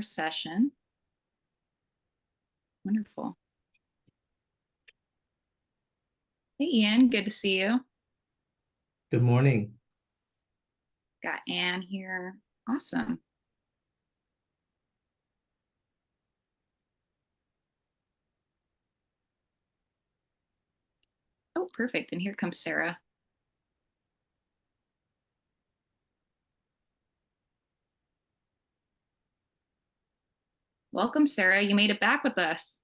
session. Wonderful. Hey, Ian, good to see you. Good morning. Got Anne here. Awesome. Oh, perfect. And here comes Sarah. Welcome, Sarah. You made it back with us.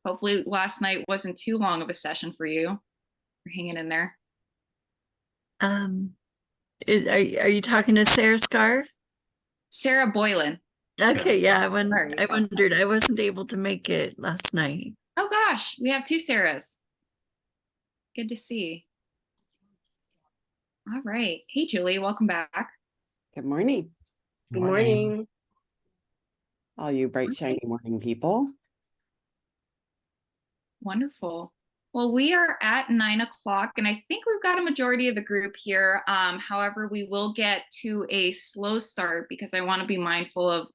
Hopefully last night wasn't too long of a session for you. You're hanging in there. Are you talking to Sarah Scarf? Sarah Boylan. Okay, yeah, I wondered. I wasn't able to make it last night. Oh gosh, we have two Sarahs. Good to see. All right. Hey, Julie, welcome back. Good morning. Good morning. All you bright, shiny morning people. Wonderful. Well, we are at 9 o'clock, and I think we've got a majority of the group here. However, we will get to a slow start because I want to be mindful of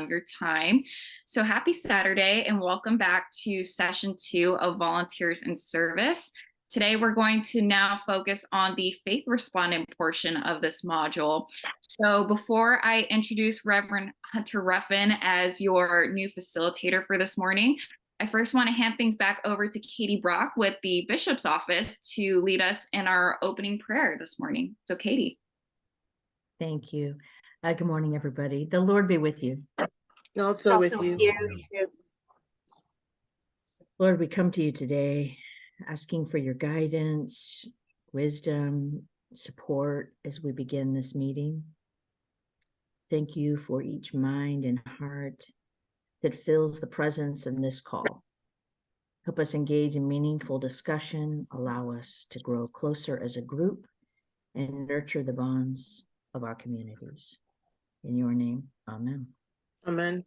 your time. So happy Saturday, and welcome back to session 2 of Volunteers in Service. Today, we're going to now focus on the faith respondent portion of this module. So before I introduce Reverend Hunter Ruffin as your new facilitator for this morning, I first want to hand things back over to Katie Brock with the Bishop's Office to lead us in our opening prayer this morning. So Katie. Thank you. Good morning, everybody. The Lord be with you. Also with you. Lord, we come to you today asking for your guidance, wisdom, support as we begin this meeting. Thank you for each mind and heart that fills the presence in this call. Help us engage in meaningful discussion, allow us to grow closer as a group, and nurture the bonds of our communities. In your name, amen. Amen.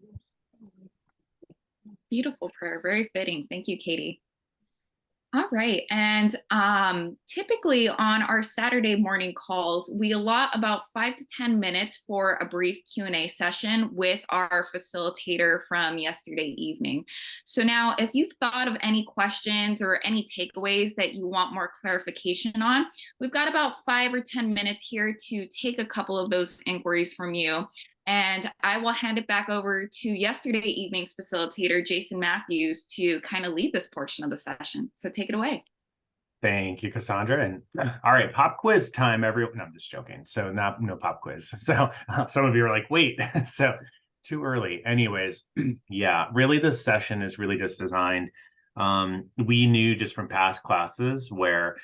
Beautiful prayer, very fitting. Thank you, Katie. All right, and typically on our Saturday morning calls, we allot about 5 to 10 minutes for a brief Q&A session with our facilitator from yesterday evening. So now, if you've thought of any questions or any takeaways that you want more clarification on, we've got about 5 or 10 minutes here to take a couple of those inquiries from you. And I will hand it back over to yesterday evening's facilitator, Jason Matthews, to kind of lead this portion of the session. So take it away. Thank you, Cassandra. And all right, pop quiz time, everyone. No, I'm just joking. So no pop quiz. So some of you are like, wait, so too early. Anyways, yeah, really this session is really just designed. We knew just from past classes where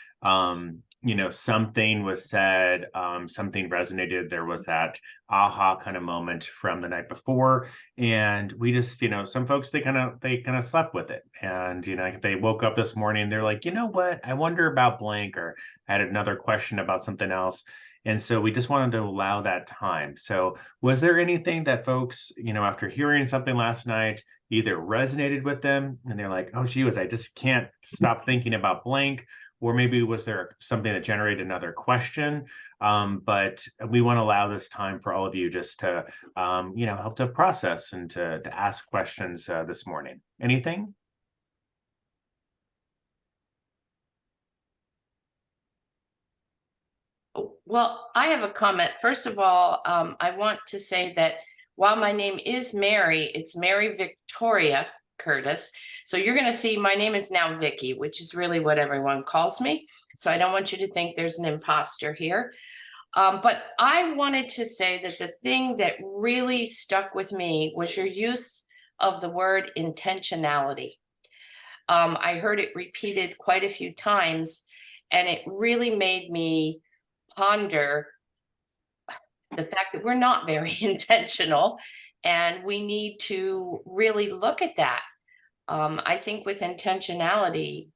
something was said, something resonated. There was that aha kind of moment from the night before, and we just, some folks they kind of slept with it, and they woke up this morning, they're like, you know what, I wonder about blank, or I had another question about something else. And so we just wanted to allow that time. So was there anything that folks, after hearing something last night, either resonated with them and they're like, oh, gee, I just can't stop thinking about blank, or maybe was there something that generated another question? But we want to allow this time for all of you just to, help to process and to ask questions this morning. Anything? Well, I have a comment. First of all, I want to say that while my name is Mary, it's Mary Victoria Curtis. So you're going to see my name is now Vicky, which is really what everyone calls me. So I don't want you to think there's an imposter here. But I wanted to say that the thing that really stuck with me was your use of the word intentionality. I heard it repeated quite a few times, and it really made me ponder the fact that we're not very intentional, and we need to really look at that. I think with intentionality,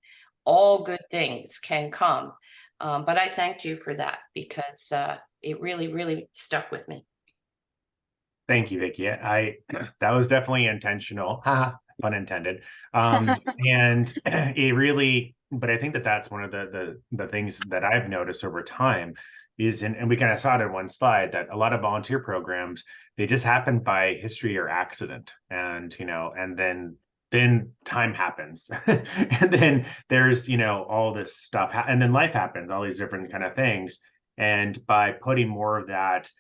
all good things can come. But I thanked you for that because it really, really stuck with me. Thank you, Vicki. That was definitely intentional, pun intended. And it really, but I think that's one of the things that I've noticed over time is, and we kind of saw it in one slide, that a lot of volunteer programs, they just happen by history or accident. And, and then time happens. And then there's, all this stuff. And then life happens, all these different kind of things. And by putting more of that,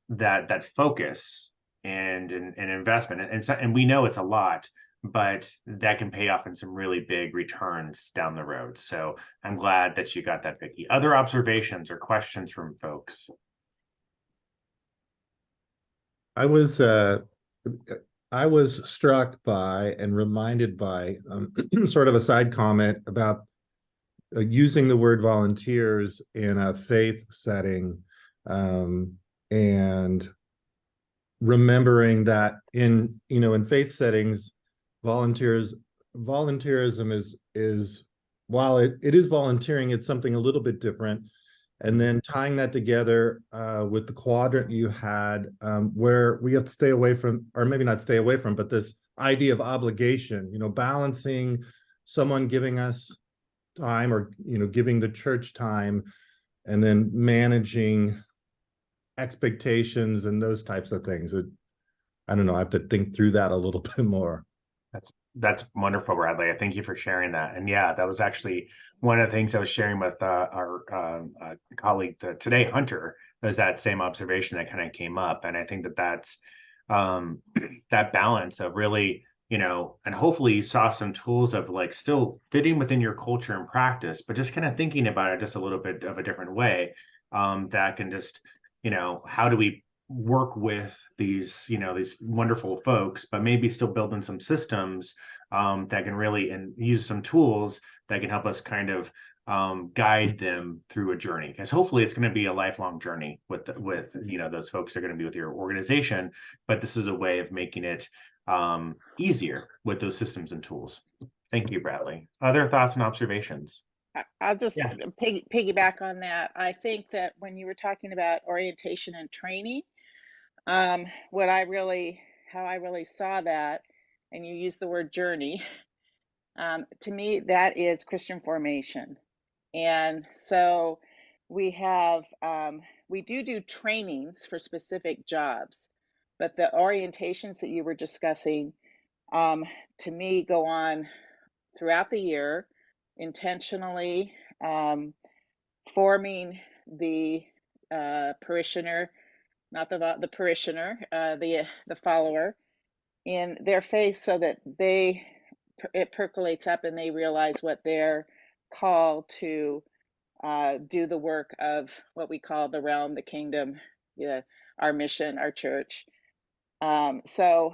that focus and investment, and we know it's a lot, but that can pay off in some really big returns down the road. So I'm glad that you got that, Vicki. Other observations or questions from folks? I was struck by and reminded by sort of a side comment about using the word volunteers in a faith setting, and remembering that in faith settings, volunteerism is while it is volunteering, it's something a little bit different. And then tying that together with the quadrant you had, where we have to stay away from, or maybe not stay away from, but this idea of obligation, balancing someone giving us time, or giving the church time, and then managing expectations and those types of things. I don't know, I have to think through that a little bit more. That's wonderful, Bradley. Thank you for sharing that. And yeah, that was actually one of the things I was sharing with our colleague today, Hunter, was that same observation that kind of came up. And I think that's that balance of really, and hopefully you saw some tools of like still fitting within your culture and practice, but just kind of thinking about it just a little bit of a different way, that can just, how do we work with these, these wonderful folks, but maybe still building some systems that can really, and use some tools that can help us kind of guide them through a journey, because hopefully it's going to be a lifelong journey with those folks that are going to be with your organization, but this is a way of making it easier with those systems and tools. Thank you, Bradley. Other thoughts and observations? I'll just piggyback on that. I think that when you were talking about orientation and training, how I really saw that, and you used the word journey, to me, that is Christian formation. And so we have, we do trainings for specific jobs, but the orientations that you were discussing, to me, go on throughout the year, intentionally forming the parishioner, not the parishioner, the follower in their faith, so that it percolates up and they realize what they're called to do, the work of what we call the realm, the kingdom, our mission, our church. So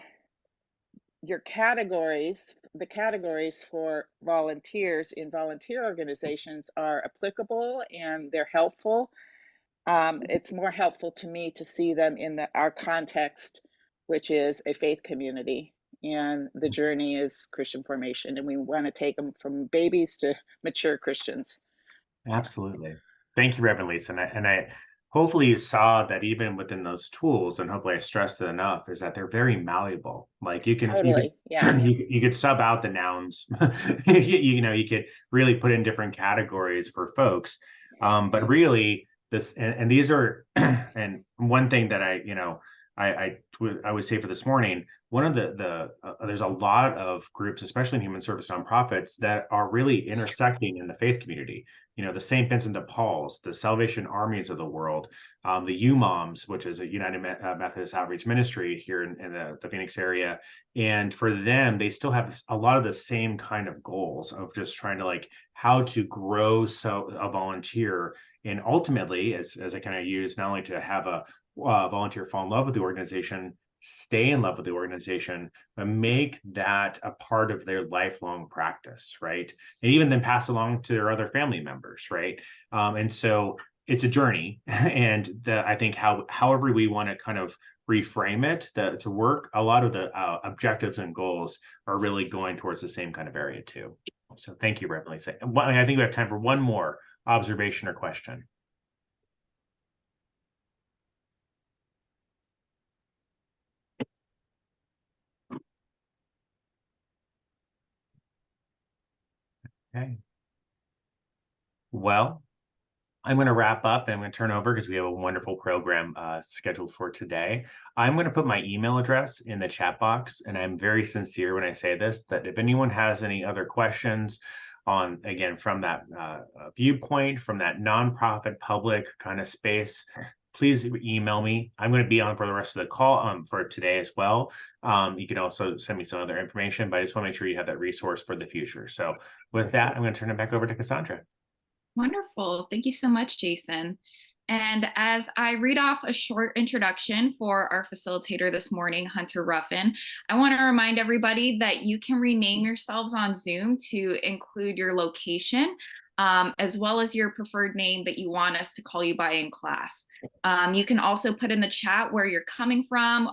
your categories, the categories for volunteers in volunteer organizations are applicable and they're helpful. It's more helpful to me to see them in our context, which is a faith community, and the journey is Christian formation, and we want to take them from babies to mature Christians. Absolutely. Thank you, Reverend Lisa. And I hopefully you saw that even within those tools, and hopefully I stressed it enough, is that they're very malleable. Like you can Totally, you could sub out the nouns. You could really put in different categories for folks. But really this, and these are, and one thing that I would say for this morning, one of there's a lot of groups, especially in human service nonprofits, that are really intersecting in the faith community. The St. Vincent de Paul's, the Salvation Armies of the world, the UMOMs, which is a United Methodist Outreach Ministry here in the Phoenix area. And for them, they still have a lot of the same kind of goals of just trying to how to grow a volunteer. And ultimately, as I kind of use, not only to have a volunteer fall in love with the organization, stay in love with the organization, but make that a part of their lifelong practice, right? And even then pass along to their other family members, right? And so it's a journey. And I think however we want to kind of reframe it to work, a lot of the objectives and goals are really going towards the same kind of area too. So thank you, Reverend Lisa. I think we have time for one more observation or question. Okay. Well, I'm going to wrap up and I'm going to turn over because we have a wonderful program scheduled for today. I'm going to put my email address in the chat box, and I'm very sincere when I say this, that if anyone has any other questions on, again, from that viewpoint, from that nonprofit public kind of space, please email me. I'm going to be on for the rest of the call for today as well. You can also send me some other information, but I just want to make sure you have that resource for the future. So with that, I'm going to turn it back over to Cassandra. Wonderful. Thank you so much, Jason. And as I read off a short introduction for our facilitator this morning, Hunter Ruffin, I want to remind everybody that you can rename yourselves on Zoom to include your location, as well as your preferred name that you want us to call you by in class. You can also put in the chat where you're coming from,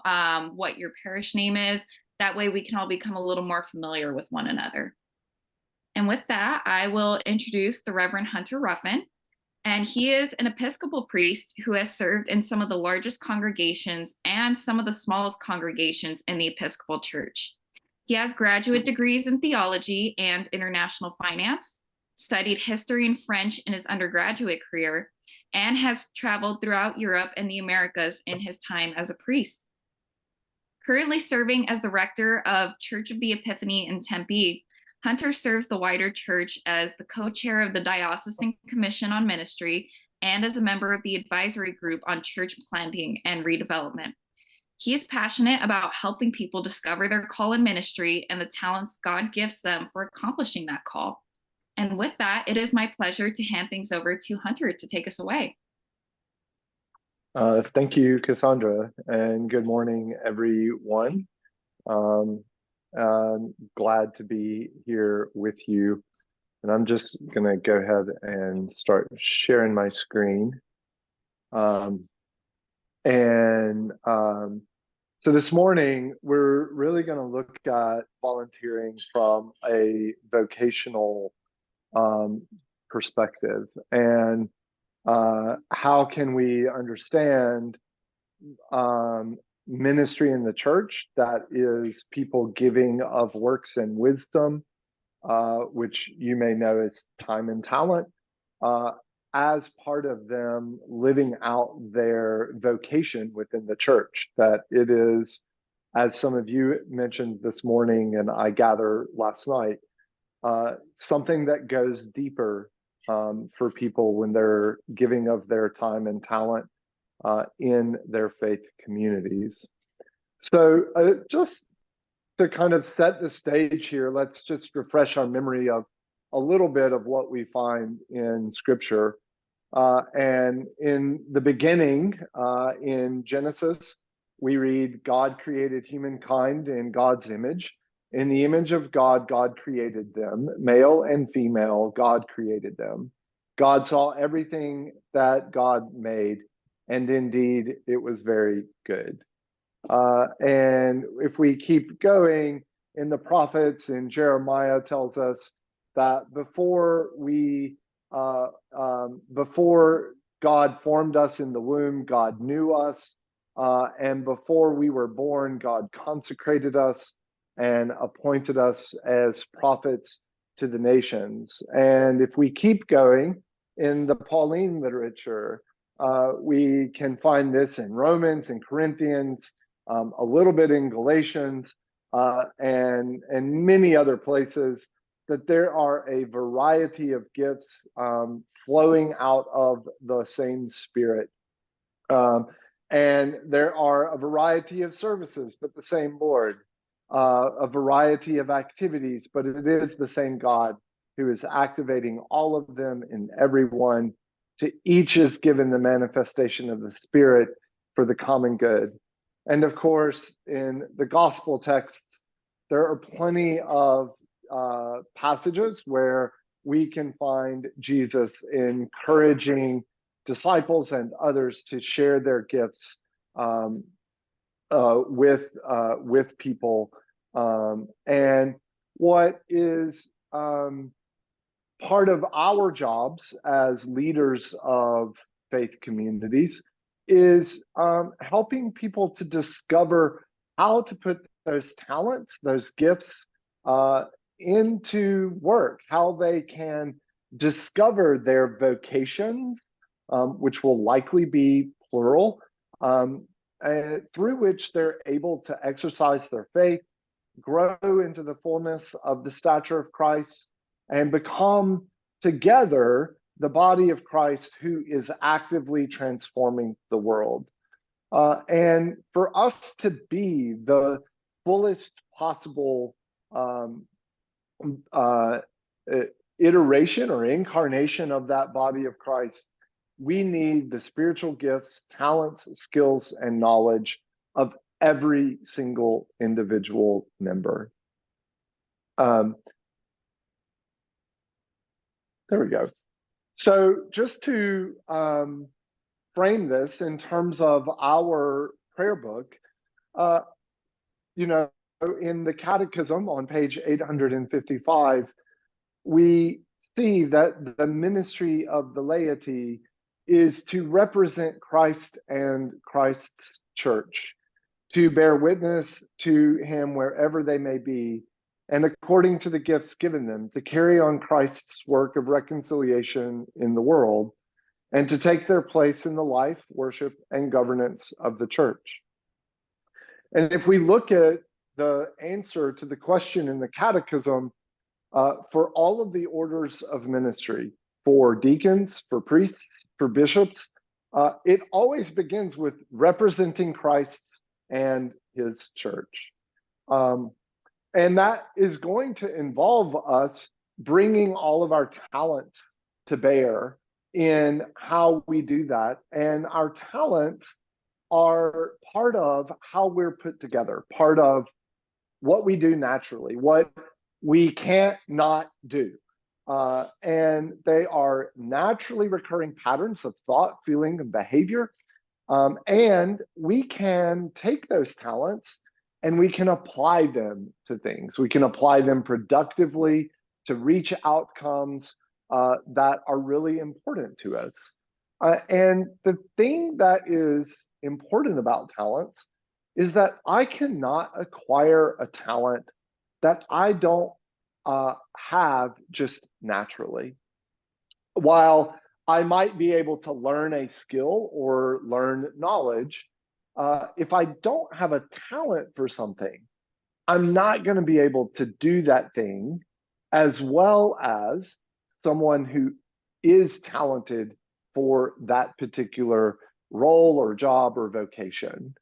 what your parish name is. That way we can all become a little more familiar with one another. And with that, I will introduce the Reverend Hunter Ruffin. And he is an Episcopal priest who has served in some of the largest congregations and some of the smallest congregations in the Episcopal Church. He has graduate degrees in theology and international finance, studied history and French in his undergraduate career, and has traveled throughout Europe and the Americas in his time as a priest. Currently serving as the rector of Church of the Epiphany in Tempe, Hunter serves the wider church as the co-chair of the Diocesan Commission on Ministry and as a member of the advisory group on church planting and redevelopment. He is passionate about helping people discover their call in ministry and the talents God gives them for accomplishing that call. And with that, it is my pleasure to hand things over to Hunter to take us away. Thank you, Cassandra, and good morning, everyone. I'm glad to be here with you, and I'm just going to go ahead and start sharing my screen. So this morning, we're really going to look at volunteering from a vocational perspective, and how can we understand ministry in the church that is people giving of works and wisdom, which you may know as time and talent, as part of them living out their vocation within the church. That it is, as some of you mentioned this morning and I gather last night, something that goes deeper for people when they're giving of their time and talent in their faith communities. So just to kind of set the stage here, let's just refresh our memory of a little bit of what we find in Scripture. And in the beginning, in Genesis, we read, God created humankind in God's image. In the image of God, God created them, male and female, God created them. God saw everything that God made, and indeed it was very good. And if we keep going in the prophets, and Jeremiah tells us that before God formed us in the womb, God knew us, and before we were born, God consecrated us and appointed us as prophets to the nations. And if we keep going in the Pauline literature, we can find this in Romans and Corinthians, a little bit in Galatians, and many other places, that there are a variety of gifts flowing out of the same Spirit. And there are a variety of services, but the same Lord. A variety of activities, but it is the same God who is activating all of them in everyone. To each is given the manifestation of the Spirit for the common good. And of course, in the gospel texts, there are plenty of passages where we can find Jesus encouraging disciples and others to share their gifts with people. And what is part of our jobs as leaders of faith communities is helping people to discover how to put those talents, those gifts into work, how they can discover their vocations which will likely be plural, through which they're able to exercise their faith, grow into the fullness of the stature of Christ, and become together the body of Christ who is actively transforming the world. And for us to be the fullest possible iteration or incarnation of that body of Christ, we need the spiritual gifts, talents, skills, and knowledge of every single individual member. There we go. So just to frame this in terms of our prayer book, you know, in the Catechism on page 855, we see that the ministry of the laity is to represent Christ and Christ's church, to bear witness to him wherever they may be, and according to the gifts given them, to carry on Christ's work of reconciliation in the world, and to take their place in the life, worship, and governance of the church. And if we look at the answer to the question in the Catechism, for all of the orders of ministry, for deacons, for priests, for bishops, it always begins with representing Christ and his church. And that is going to involve us bringing all of our talents to bear in how we do that. And our talents are part of how we're put together, part of what we do naturally, what we can't not do. And they are naturally recurring patterns of thought, feeling, and behavior. And we can take those talents and we can apply them to things. We can apply them productively to reach outcomes that are really important to us. And the thing that is important about talents is that I cannot acquire a talent that I don't have just naturally. While I might be able to learn a skill or learn knowledge, if I don't have a talent for something, I'm not going to be able to do that thing as well as someone who is talented for that particular role or job or vocation.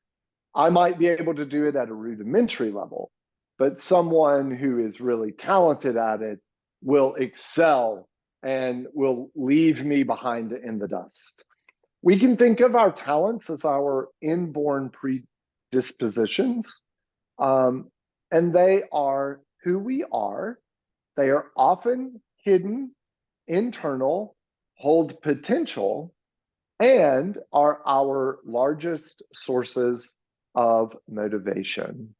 I might be able to do it at a rudimentary level, but someone who is really talented at it will excel and will leave me behind in the dust. We can think of our talents as our inborn predispositions, and they are who we are. They are often hidden, internal, hold potential, and are our largest sources of motivation.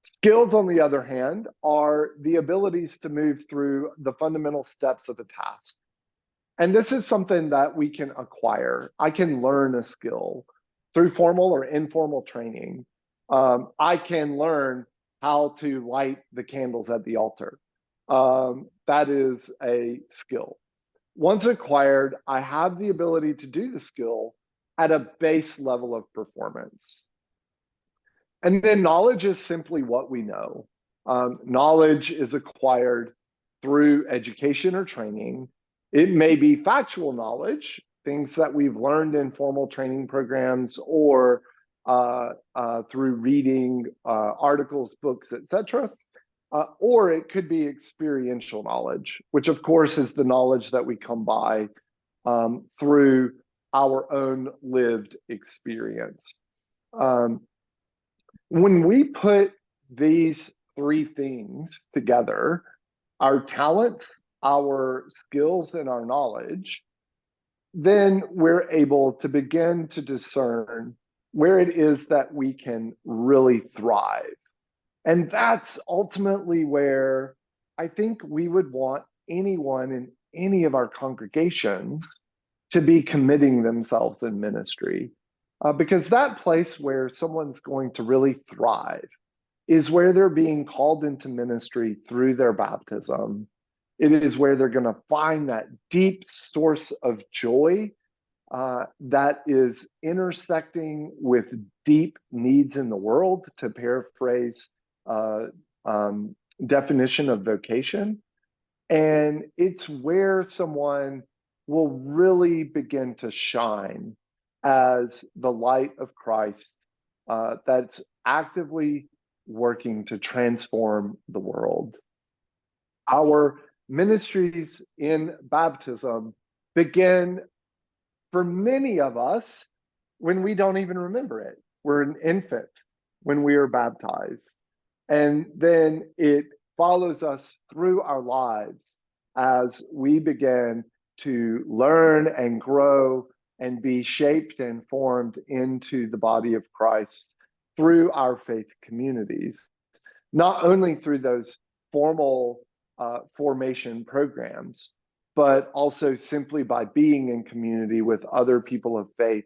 Skills, on the other hand, are the abilities to move through the fundamental steps of a task. And this is something that we can acquire. I can learn a skill through formal or informal training. I can learn how to light the candles at the altar. That is a skill. Once acquired, I have the ability to do the skill at a base level of performance. And then knowledge is simply what we know. Knowledge is acquired through education or training. It may be factual knowledge, things that we've learned in formal training programs or through reading articles, books, etc. Or it could be experiential knowledge, which of course is the knowledge that we come by through our own lived experience. When we put these three things together, our talents, our skills, and our knowledge, then we're able to begin to discern where it is that we can really thrive. And that's ultimately where I think we would want anyone in any of our congregations to be committing themselves in ministry. Because that place where someone's going to really thrive is where they're being called into ministry through their baptism It is where they're going to find that deep source of joy that is intersecting with deep needs in the world, to paraphrase definition of vocation. And it's where someone will really begin to shine as the light of Christ that's actively working to transform the world. Our ministries in baptism begin, for many of us, when we don't even remember it. We're an infant when we are baptized. And then it follows us through our lives as we begin to learn and grow and be shaped and formed into the body of Christ through our faith communities, not only through those formal formation programs, but also simply by being in community with other people of faith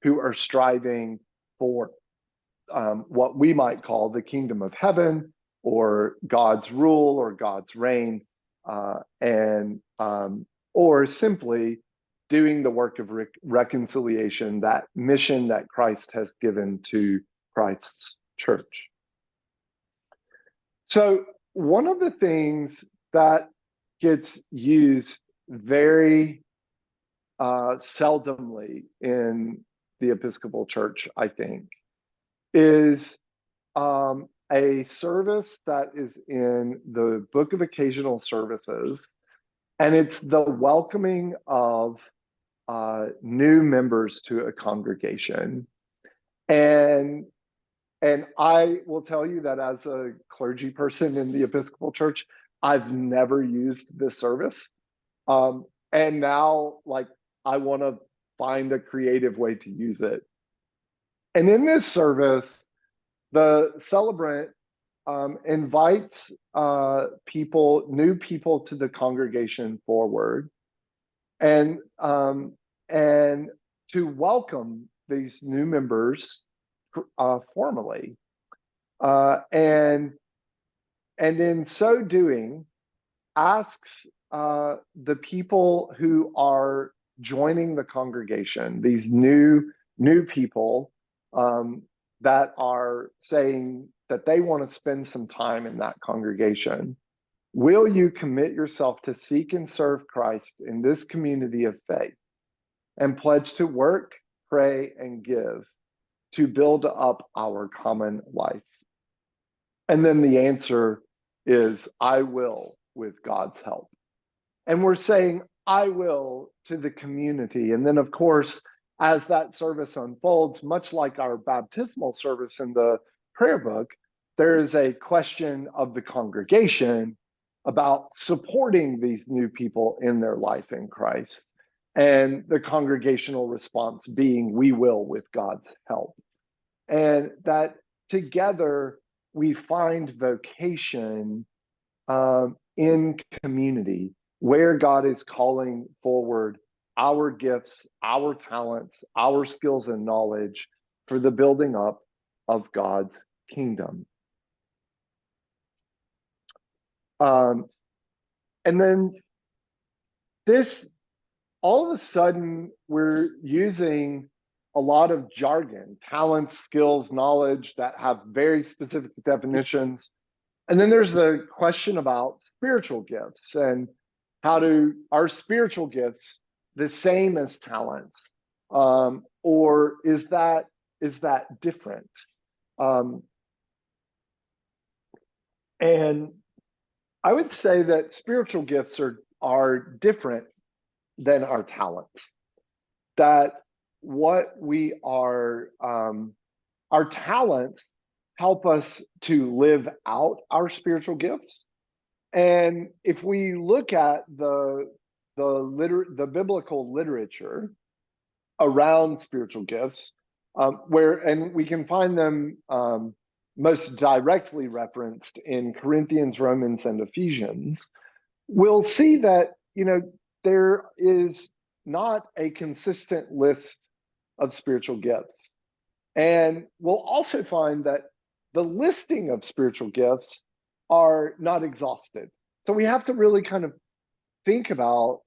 who are striving for what we might call the kingdom of heaven, or God's rule, or God's reign, or simply doing the work of reconciliation, that mission that Christ has given to Christ's church. So one of the things that gets used very seldomly in the Episcopal Church, I think, is a service that is in the Book of Occasional Services, and it's the welcoming of new members to a congregation. And I will tell you that as a clergy person in the Episcopal Church, I've never used this service. And now, like, I want to find a creative way to use it. And in this service, the celebrant invites new people to the congregation forward, and to welcome these new members formally, and in so doing, asks the people who are joining the congregation, these new people that are saying that they want to spend some time in that congregation, will you commit yourself to seek and serve Christ in this community of faith, and pledge to work, pray, and give to build up our common life? And then the answer is, I will, with God's help. And we're saying, I will, to the community. And then, of course, as that service unfolds, much like our baptismal service in the prayer book, there is a question of the congregation about supporting these new people in their life in Christ. And the congregational response being, we will, with God's help. And that together we find vocation in community, where God is calling forward our gifts, our talents, our skills and knowledge for the building up of God's kingdom. And then this, all of a sudden, we're using a lot of jargon, talents, skills, knowledge that have very specific definitions. And then there's the question about spiritual gifts, and how do our spiritual gifts the same as talents, or is that different? And I would say that spiritual gifts are different than our talents. That what we are, our talents help us to live out our spiritual gifts. And if we look at the biblical literature around spiritual gifts, and we can find them most directly referenced in Corinthians, Romans, and Ephesians, we'll see that, there is not a consistent list of spiritual gifts. And we'll also find that the listing of spiritual gifts are not exhaustive. So we have to really kind of think about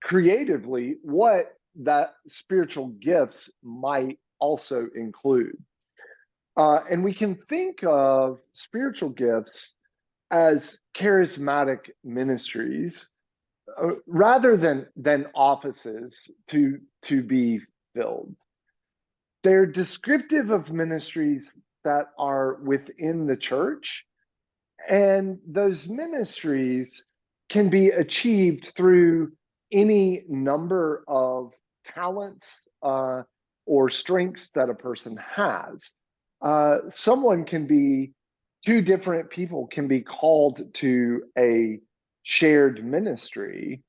creatively what that spiritual gifts might also include. And we can think of spiritual gifts as charismatic ministries rather than offices to be filled. They're descriptive of ministries that are within the church, and those ministries can be achieved through any number of talents or strengths that a person has. Someone can be, two different people can be called to a shared ministry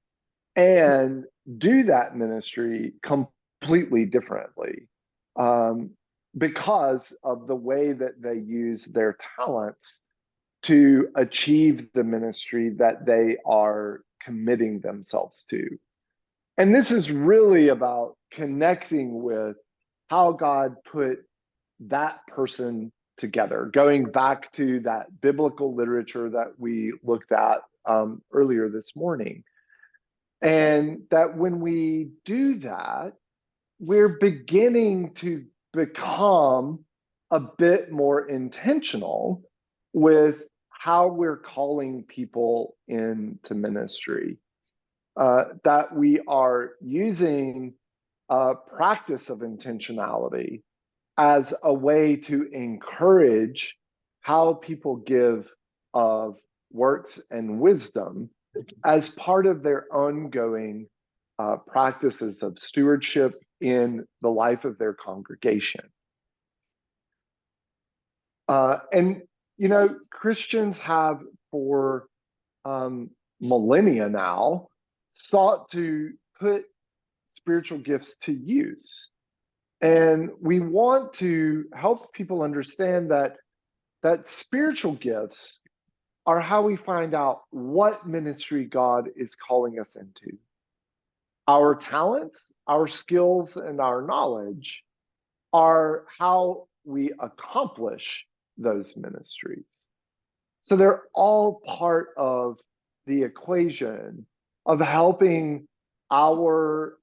and do that ministry completely differently because of the way that they use their talents to achieve the ministry that they are committing themselves to. And this is really about connecting with how God put that person together, going back to that biblical literature that we looked at earlier this morning. And that when we do that, we're beginning to become a bit more intentional with how we're calling people into ministry. That we are using a practice of intentionality as a way to encourage how people give of works and wisdom as part of their ongoing practices of stewardship in the life of their congregation. And, you know, Christians have for millennia now sought to put spiritual gifts to use. And we want to help people understand that spiritual gifts are how we find out what ministry God is calling us into. Our talents, our skills, and our knowledge are how we accomplish those ministries. So they're all part of the equation of helping our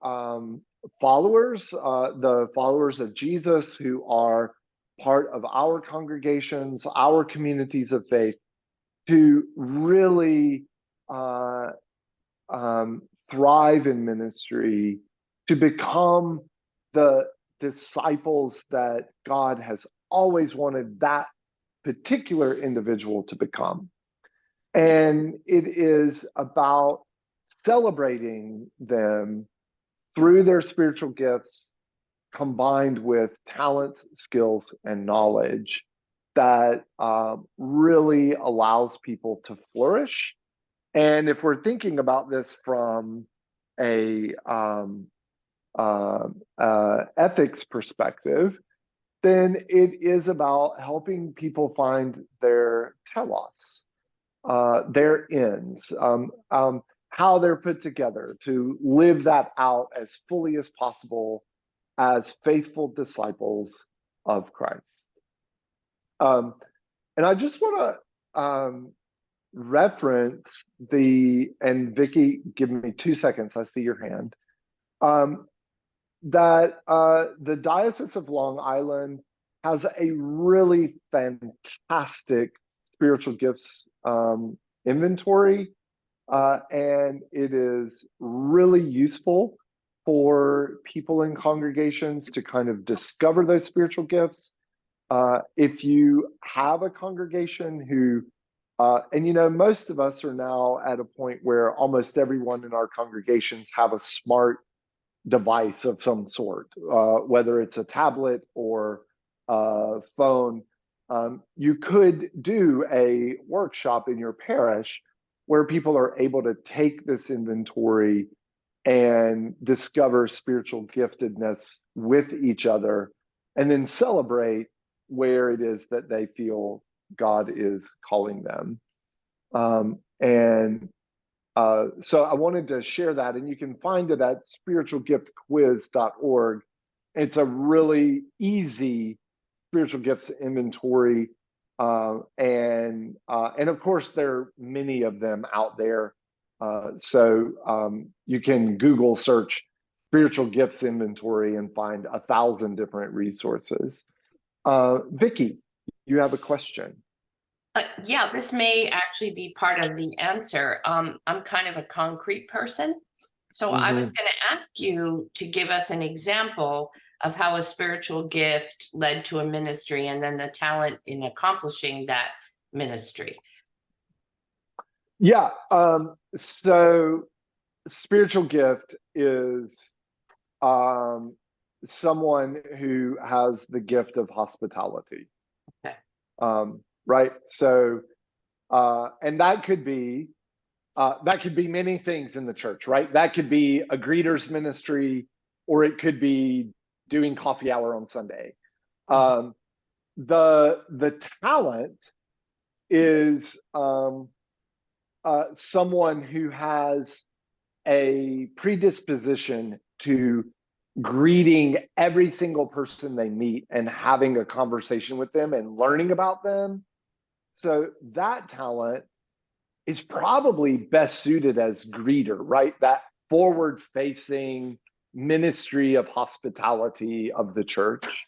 followers, the followers of Jesus who are part of our congregations, our communities of faith, to really thrive in ministry, to become the disciples that God has always wanted that particular individual to become. And it is about celebrating them through their spiritual gifts combined with talents, skills, and knowledge that really allows people to flourish. And if we're thinking about this from a ethics perspective, then it is about helping people find their telos, their ends, how they're put together to live that out as fully as possible as faithful disciples of Christ. And I just want to reference and Vicki, give me 2 seconds, I see your hand, that the Diocese of Long Island has a really fantastic spiritual gifts inventory, and it is really useful for people in congregations to kind of discover those spiritual gifts. If you have a congregation who, and you know, most of us are now at a point where almost everyone in our congregations have a smart device of some sort, whether it's a tablet or a phone. You could do a workshop in your parish where people are able to take this inventory and discover spiritual giftedness with each other, and then celebrate where it is that they feel God is calling them. So I wanted to share that, and you can find it at spiritualgiftquiz.org. It's a really easy spiritual gifts inventory And of course, there are many of them out there. So you can Google search spiritual gifts inventory and find 1,000 different resources. Vicky, you have a question. Yeah, this may actually be part of the answer. I'm kind of a concrete person. So I was going to ask you to give us an example of how a spiritual gift led to a ministry and then the talent in accomplishing that ministry. Yeah. So spiritual gift is someone who has the gift of hospitality. Okay. Right. So, and that could be many things in the church, right? That could be a greeters ministry, or it could be doing coffee hour on Sunday. The talent is someone who has a predisposition to greeting every single person they meet and having a conversation with them and learning about them. So that talent is probably best suited as greeter, right? That forward-facing ministry of hospitality of the church.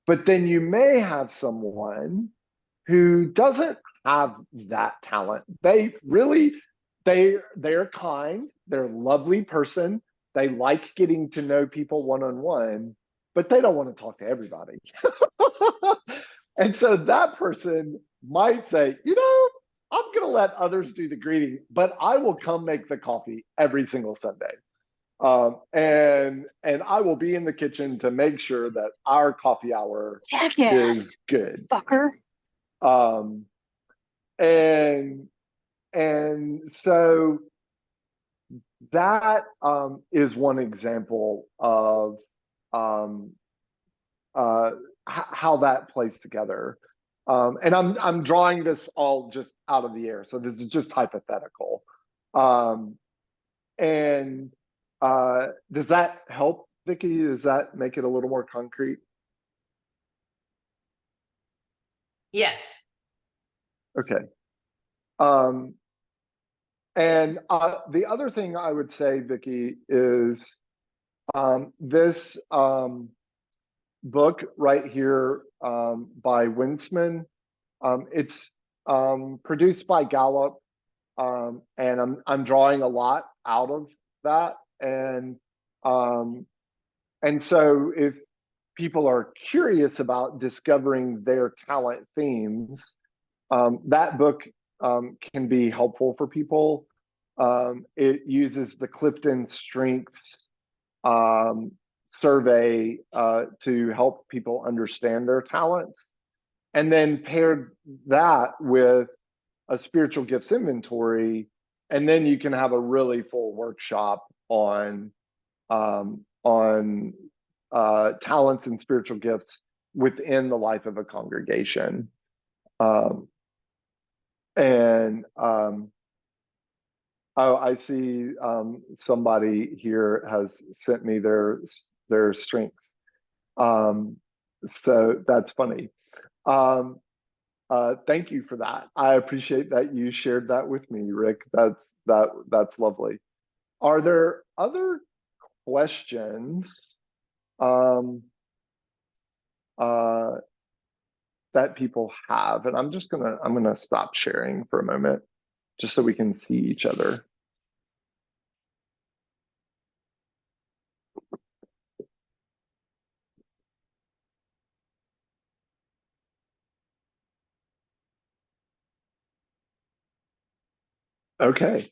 But then you may have someone who doesn't have that talent. They're kind, they're a lovely person. They like getting to know people one-on-one, but they don't want to talk to everybody. And so that person might say, I'm going to let others do the greeting, but I will come make the coffee every single Sunday. And I will be in the kitchen to make sure that our coffee hour is good. Fucker. And so that is one example of how that plays together. And I'm drawing this all just out of the air, so this is just hypothetical. And does that help, Vicky? Does that make it a little more concrete? Yes. Okay. And the other thing I would say, Vicky, is this book right here by Winsman. It's produced by Gallup, and I'm drawing a lot out of that. And so if people are curious about discovering their talent themes, that book can be helpful for people. It uses the Clifton Strengths survey to help people understand their talents, and then paired that with a spiritual gifts inventory, and then you can have a really full workshop on talents and spiritual gifts within the life of a congregation. Oh, I see somebody here has sent me their strengths. So that's funny. Thank you for that. I appreciate that you shared that with me, Rick. That's lovely. Are there other questions that people have? And I'm gonna stop sharing for a moment, just so we can see each other. Okay.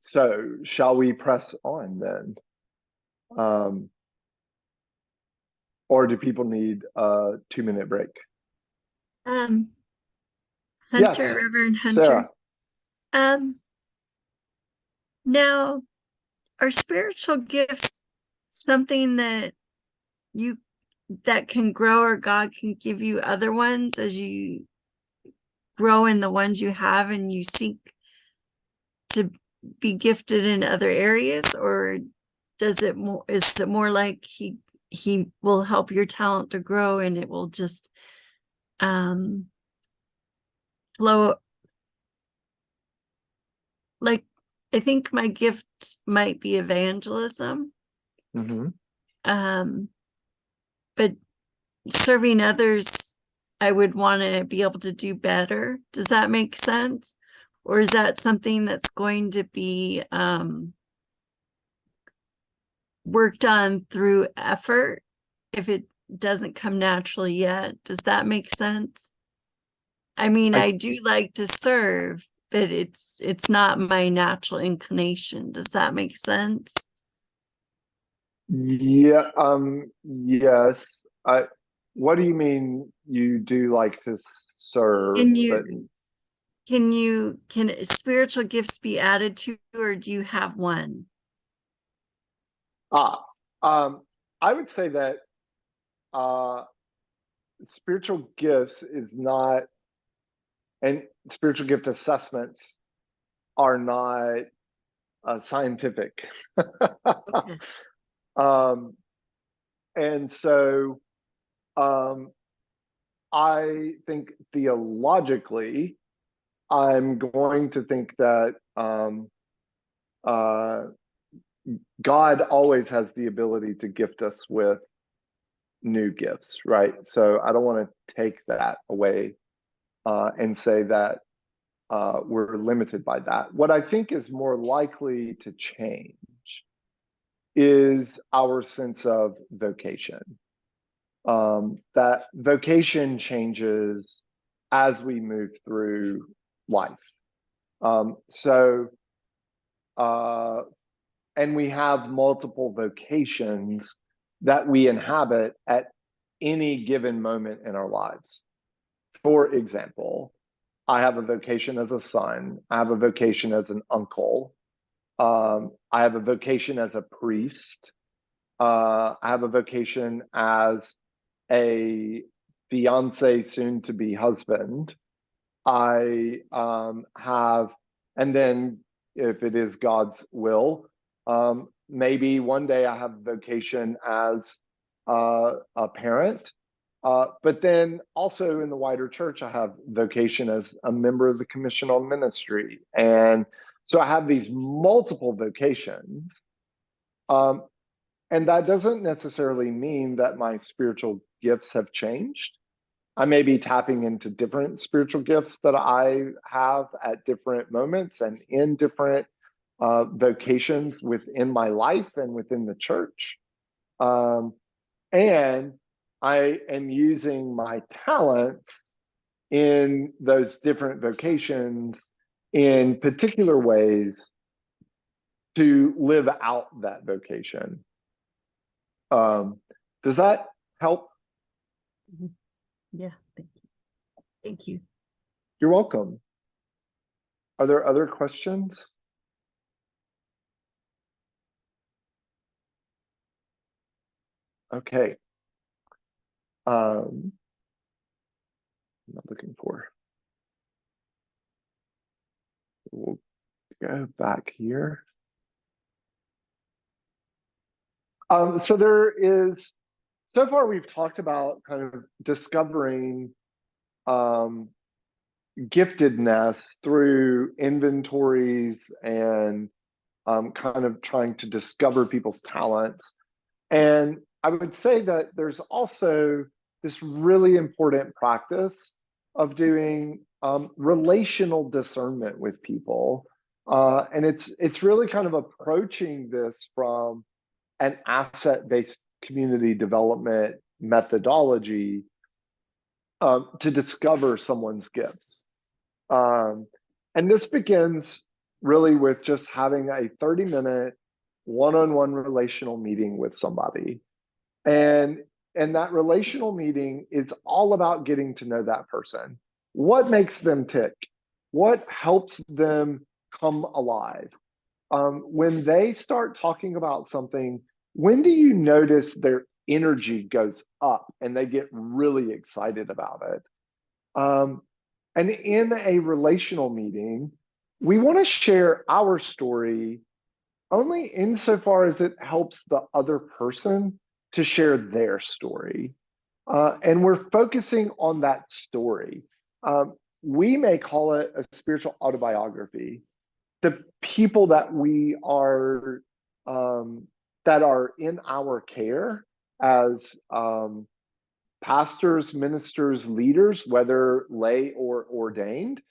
So shall we press on then? Or do people need a 2-minute break? Hunter, Yes, Reverend Hunter. Sarah. Now, are spiritual gifts something that can grow, or God can give you other ones as you grow in the ones you have and you seek to be gifted in other areas? Or is it more like he he will help your talent to grow, and it will just flow. Like, I think my gift might be evangelism. But serving others, I would want to be able to do better. Does that make sense? Or is that something that's going to be worked on through effort if it doesn't come naturally yet? Does that make sense? I mean, I do like to serve, but it's not my natural inclination. Does that make sense? Yeah, yes. What do you mean you do like to serve, but Can spiritual gifts be added to, or do you have one? I would say that spiritual gifts is not, and spiritual gift assessments are not scientific. Okay. And so I think theologically, I'm going to think that God always has the ability to gift us with new gifts, right? So I don't want to take that away and say that we're limited by that. What I think is more likely to change is our sense of vocation. That vocation changes as we move through life. And we have multiple vocations that we inhabit at any given moment in our lives. For example, I have a vocation as a son. I have a vocation as an uncle. I have a vocation as a priest. I have a vocation as a fiance, soon to be husband. I have, and then if it is God's will, maybe one day I have a vocation as a parent. But then also in the wider church, I have vocation as a member of the Commission on Ministry. And so I have these multiple vocations. And that doesn't necessarily mean that my spiritual gifts have changed. I may be tapping into different spiritual gifts that I have at different moments and in different vocations within my life and within the church. And I am using my talents in those different vocations in particular ways to live out that vocation. Does that help? Yeah, thank you. Thank you. You're welcome. Are there other questions? Okay. I'm not looking for. We'll go back here. So there is, so far we've talked about kind of discovering giftedness through inventories and kind of trying to discover people's talents. And I would say that there's also this really important practice of doing relational discernment with people. And it's really kind of approaching this from an asset-based community development methodology to discover someone's gifts. And this begins really with just having a 30-minute one-on-one relational meeting with somebody. And that relational meeting is all about getting to know that person. What makes them tick? What helps them come alive? When they start talking about something, when do you notice their energy goes up and they get really excited about it? And in a relational meeting, we want to share our story only insofar as it helps the other person to share their story. And we're focusing on that story. We may call it a spiritual autobiography. The people that we are, that are in our care as pastors, ministers, leaders, whether lay or ordained,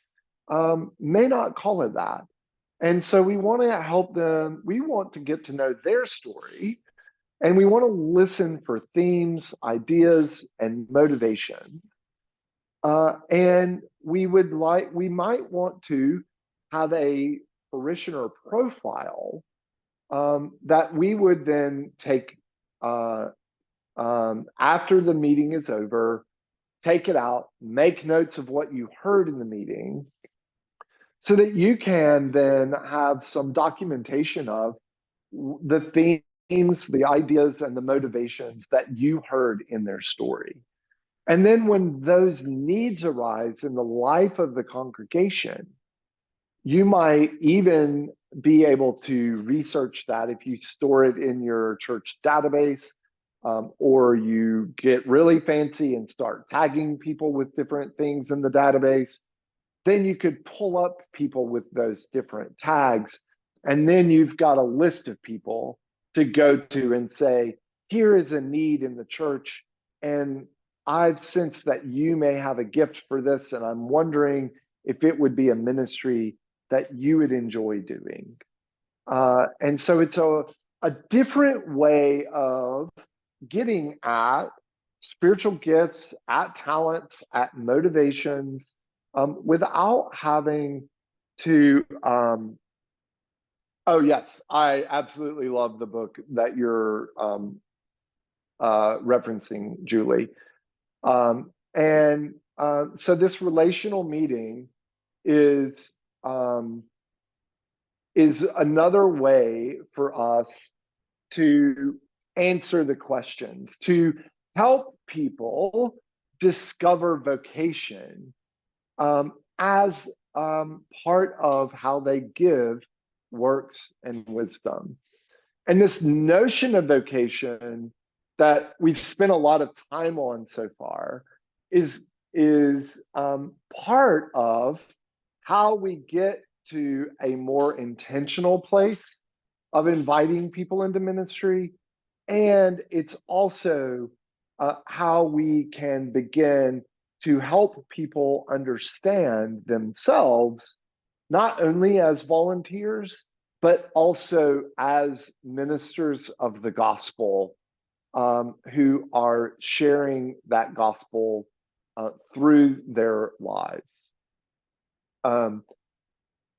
may not call it that. And so we want to help them. We want to get to know their story, and we want to listen for themes, ideas, and motivation. And we might want to have a parishioner profile that we would then take after the meeting is over, take it out, make notes of what you heard in the meeting, so that you can then have some documentation of the themes, the ideas, and the motivations that you heard in their story. And then when those needs arise in the life of the congregation, you might even be able to research that if you store it in your church database, or you get really fancy and start tagging people with different things in the database. Then you could pull up people with those different tags, and then you've got a list of people to go to and say, here is a need in the church, and I've sensed that you may have a gift for this, and I'm wondering if it would be a ministry that you would enjoy doing. And so it's a different way of getting at spiritual gifts, at talents, at motivations, without having to, oh yes, I absolutely love the book that you're referencing, Julie. So this relational meeting is another way for us to answer the questions, to help people discover vocation as part of how they give works and wisdom. And this notion of vocation that we've spent a lot of time on so far is part of how we get to a more intentional place of inviting people into ministry. And it's also how we can begin to help people understand themselves, not only as volunteers, but also as ministers of the gospel, who are sharing that gospel through their lives.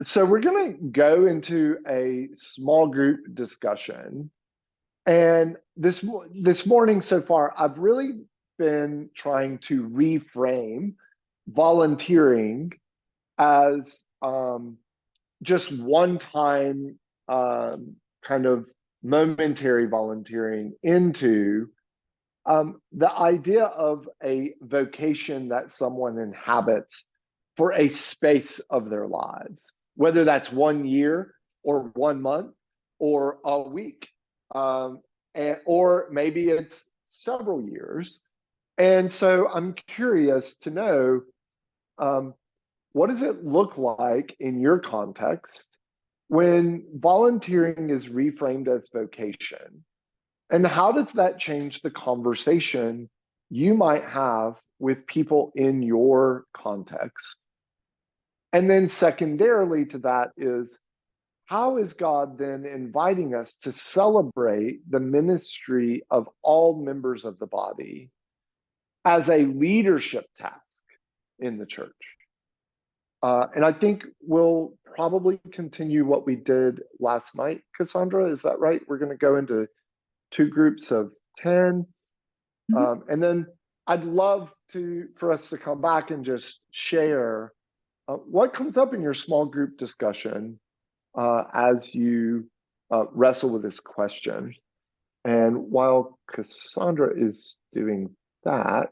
So we're going to go into a small group discussion. And this morning so far, I've really been trying to reframe volunteering as just one-time kind of momentary volunteering into the idea of a vocation that someone inhabits for a space of their lives, whether that's 1 year or 1 month or a week, or maybe it's several years. And so I'm curious to know, what does it look like in your context when volunteering is reframed as vocation? And how does that change the conversation you might have with people in your context? And then secondarily to that is, how is God then inviting us to celebrate the ministry of all members of the body as a leadership task in the church? And I think we'll probably continue what we did last night, Cassandra, is that right? We're going to go into 2 groups of 10. And then I'd love for us to come back and just share what comes up in your small group discussion as you wrestle with this question. And while Cassandra is doing that,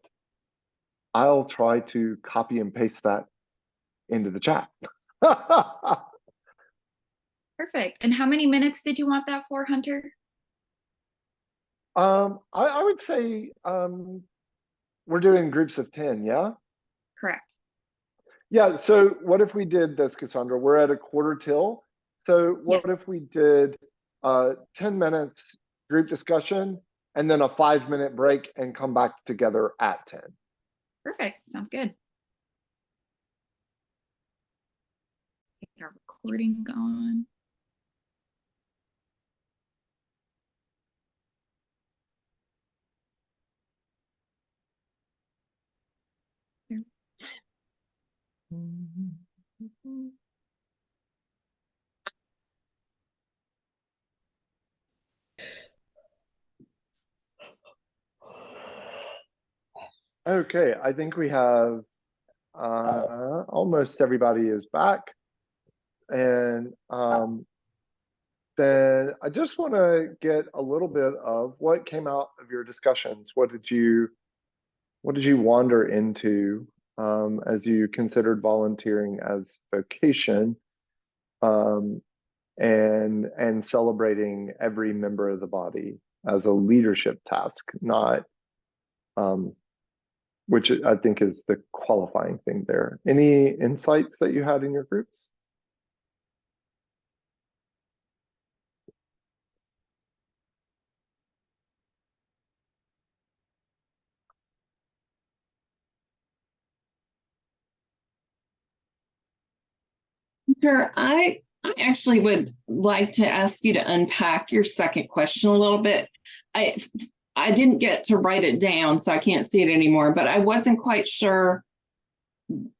I'll try to copy and paste that into the chat. Perfect. And how many minutes did you want that for, Hunter? I would say we're doing groups of 10, yeah? Correct. Yeah, so what if we did this, Cassandra? We're at a quarter till. So what if we did 10 minutes group discussion and then a 5-minute break and come back together at 10? Perfect. Sounds good. Get our recording going. Okay, I think we have almost everybody is back. And then I just want to get a little bit of what came out of your discussions. What did you wander into as you considered volunteering as vocation, and celebrating every member of the body as a leadership task, not which I think is the qualifying thing there. Any insights that you had in your groups? Sure. I actually would like to ask you to unpack your second question a little bit. I didn't get to write it down, so I can't see it anymore, but I wasn't quite sure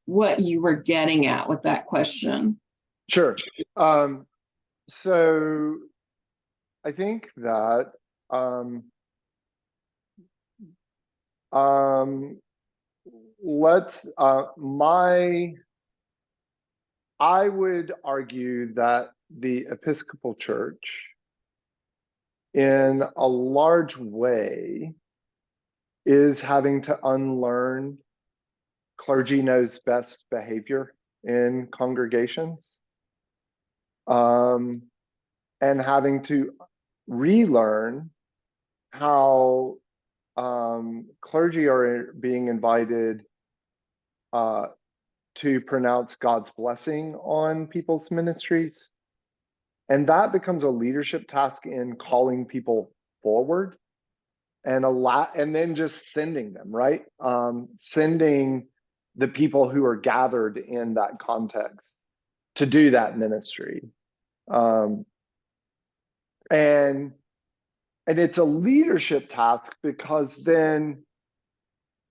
what you were getting at with that question. Sure. So I think that let's I would argue that the Episcopal Church, in a large way, is having to unlearn clergy knows best behavior in congregations, and having to relearn how clergy are being invited to pronounce God's blessing on people's ministries. And that becomes a leadership task in calling people forward and then just sending them, right? Sending the people who are gathered in that context to do that ministry. And it's a leadership task because then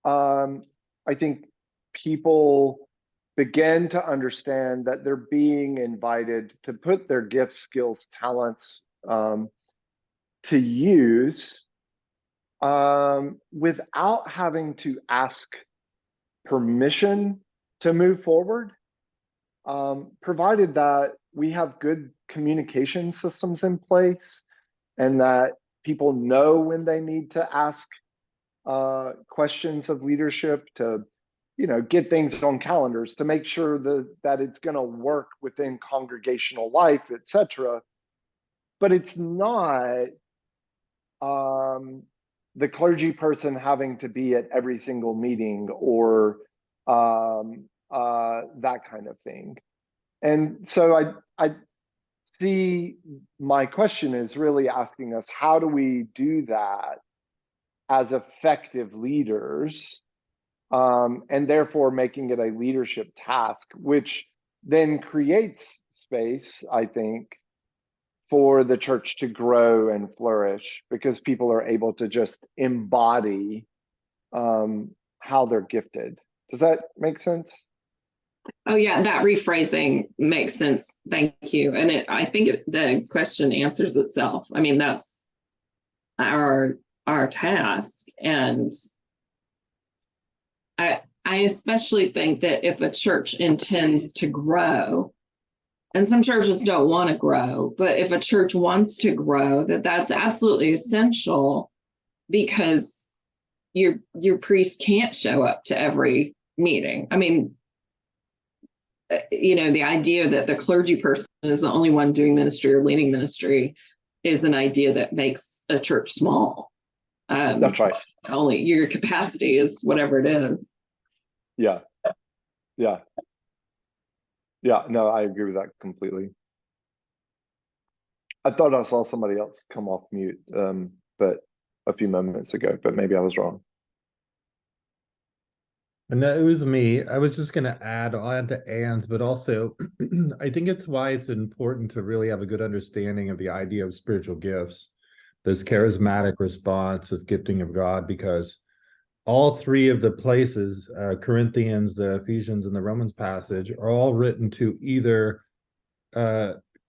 I think people begin to understand that they're being invited to put their gifts, skills, talents to use without having to ask permission to move forward, provided that we have good communication systems in place and that people know when they need to ask questions of leadership, to get things on calendars, to make sure that it's going to work within congregational life, etc. But it's not the clergy person having to be at every single meeting or that kind of thing. And so I see my question is really asking us, how do we do that as effective leaders, and therefore making it a leadership task, which then creates space, I think, for the church to grow and flourish, because people are able to just embody how they're gifted. Does that make sense? Oh yeah, that rephrasing makes sense. Thank you. And I think the question answers itself. I mean, that's our task. And I especially think that if a church intends to grow, and some churches don't want to grow, but if a church wants to grow, that's absolutely essential, because your priest can't show up to every meeting. I mean, the idea that the clergy person is the only one doing ministry or leading ministry is an idea that makes a church small. That's right. Only your capacity is whatever it is. Yeah. Yeah. Yeah. No, I agree with that completely. I thought I saw somebody else come off mute, but a few moments ago, but maybe I was wrong. And it was me. I was just going to I'll add to Anne's, but also I think it's why it's important to really have a good understanding of the idea of spiritual gifts, this charismatic response, this gifting of God, because all three of the places, Corinthians, the Ephesians, and the Romans passage, are all written to either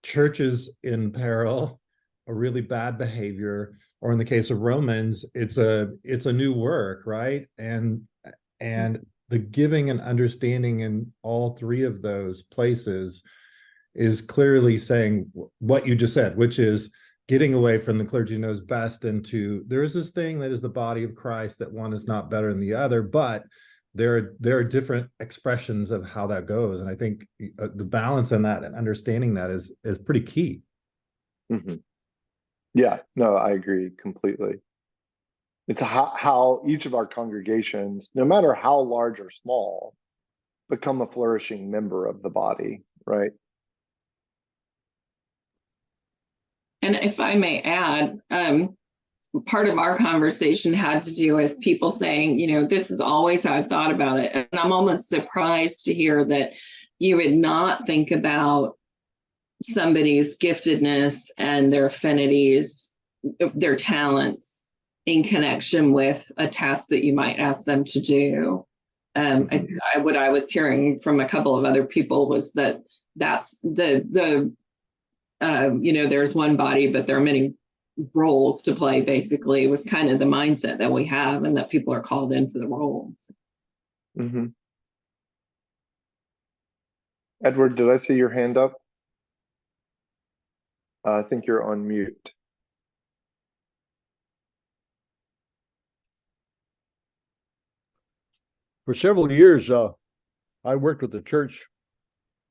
churches in peril, a really bad behavior, or in the case of Romans, it's a new work, right? And the giving and understanding in all three of those places is clearly saying what you just said, which is getting away from the clergy knows best into there is this thing that is the body of Christ, that one is not better than the other, but there are different expressions of how that goes. And I think the balance in that and understanding that is pretty key. Mm-hmm. Yeah, no, I agree completely. It's how each of our congregations, no matter how large or small, become a flourishing member of the body, right? And if I may add, part of our conversation had to do with people saying, this is always how I thought about it. And I'm almost surprised to hear that you would not think about somebody's giftedness and their affinities, their talents in connection with a task that you might ask them to do. What I was hearing from a couple of other people was that's there's one body, but there are many roles to play, basically, was kind of the mindset that we have, and that people are called into the roles. Mm-hmm. Edward, did I see your hand up? I think you're on mute. For several years, I worked with a church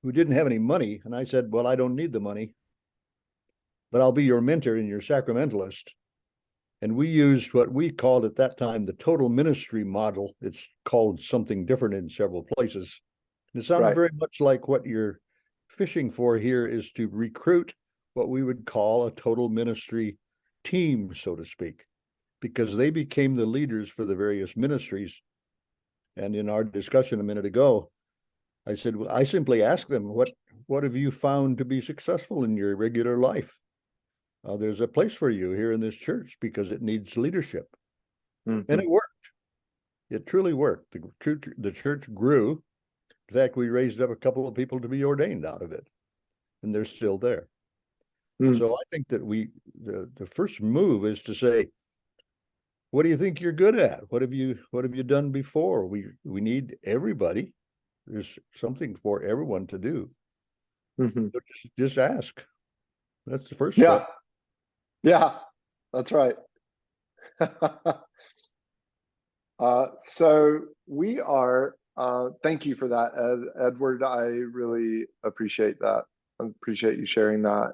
who didn't have any money, and I said, well, I don't need the money, but I'll be your mentor and your sacramentalist. And we used what we called at that time the total ministry model. It's called something different in several places. And it sounds very much like what you're fishing for here, is to recruit what we would call a total ministry team, so to speak, because they became the leaders for the various ministries. And in our discussion a minute ago, I said, well, I simply asked them, what have you found to be successful in your regular life? There's a place for you here in this church because it needs leadership. Mm-hmm. And it worked. It truly worked. The church grew. In fact, we raised up a couple of people to be ordained out of it, and they're still there. So I think that the first move is to say, what do you think you're good at? What have you done before? We need everybody. There's something for everyone to do. Mm-hmm. So just ask. That's the first step. Yeah, that's right. So we are, thank you for that, Edward. I really appreciate that. I appreciate you sharing that.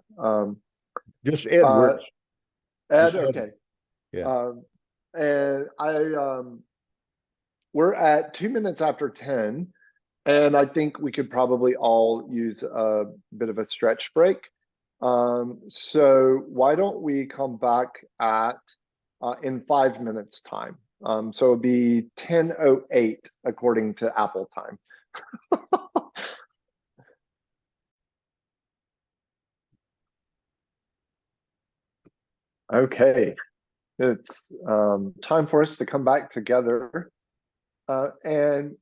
Just Edward. Ed, okay. Yeah. And we're at 2 minutes after 10, and I think we could probably all use a bit of a stretch break. So why don't we come back at in 5 minutes time? So it'll be 10:08 according to Apple time. Okay, it's time for us to come back together. And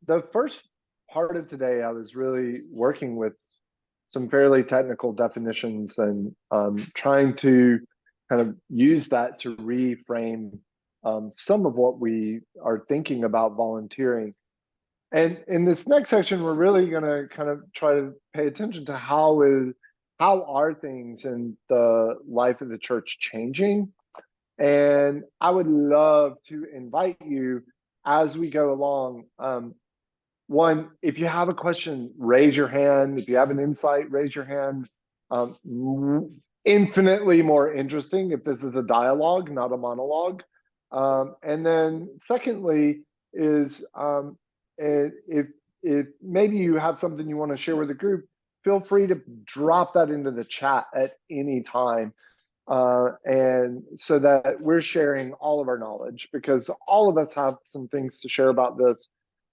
the first part of today, I was really working with some fairly technical definitions and trying to kind of use that to reframe some of what we are thinking about volunteering. And in this next section, we're really going to kind of try to pay attention to how are things in the life of the church changing. And I would love to invite you as we go along. One, if you have a question, raise your hand. If you have an insight, raise your hand. Infinitely more interesting if this is a dialogue, not a monologue. And then secondly is if maybe you have something you want to share with the group, feel free to drop that into the chat at any time. And so that we're sharing all of our knowledge, because all of us have some things to share about this,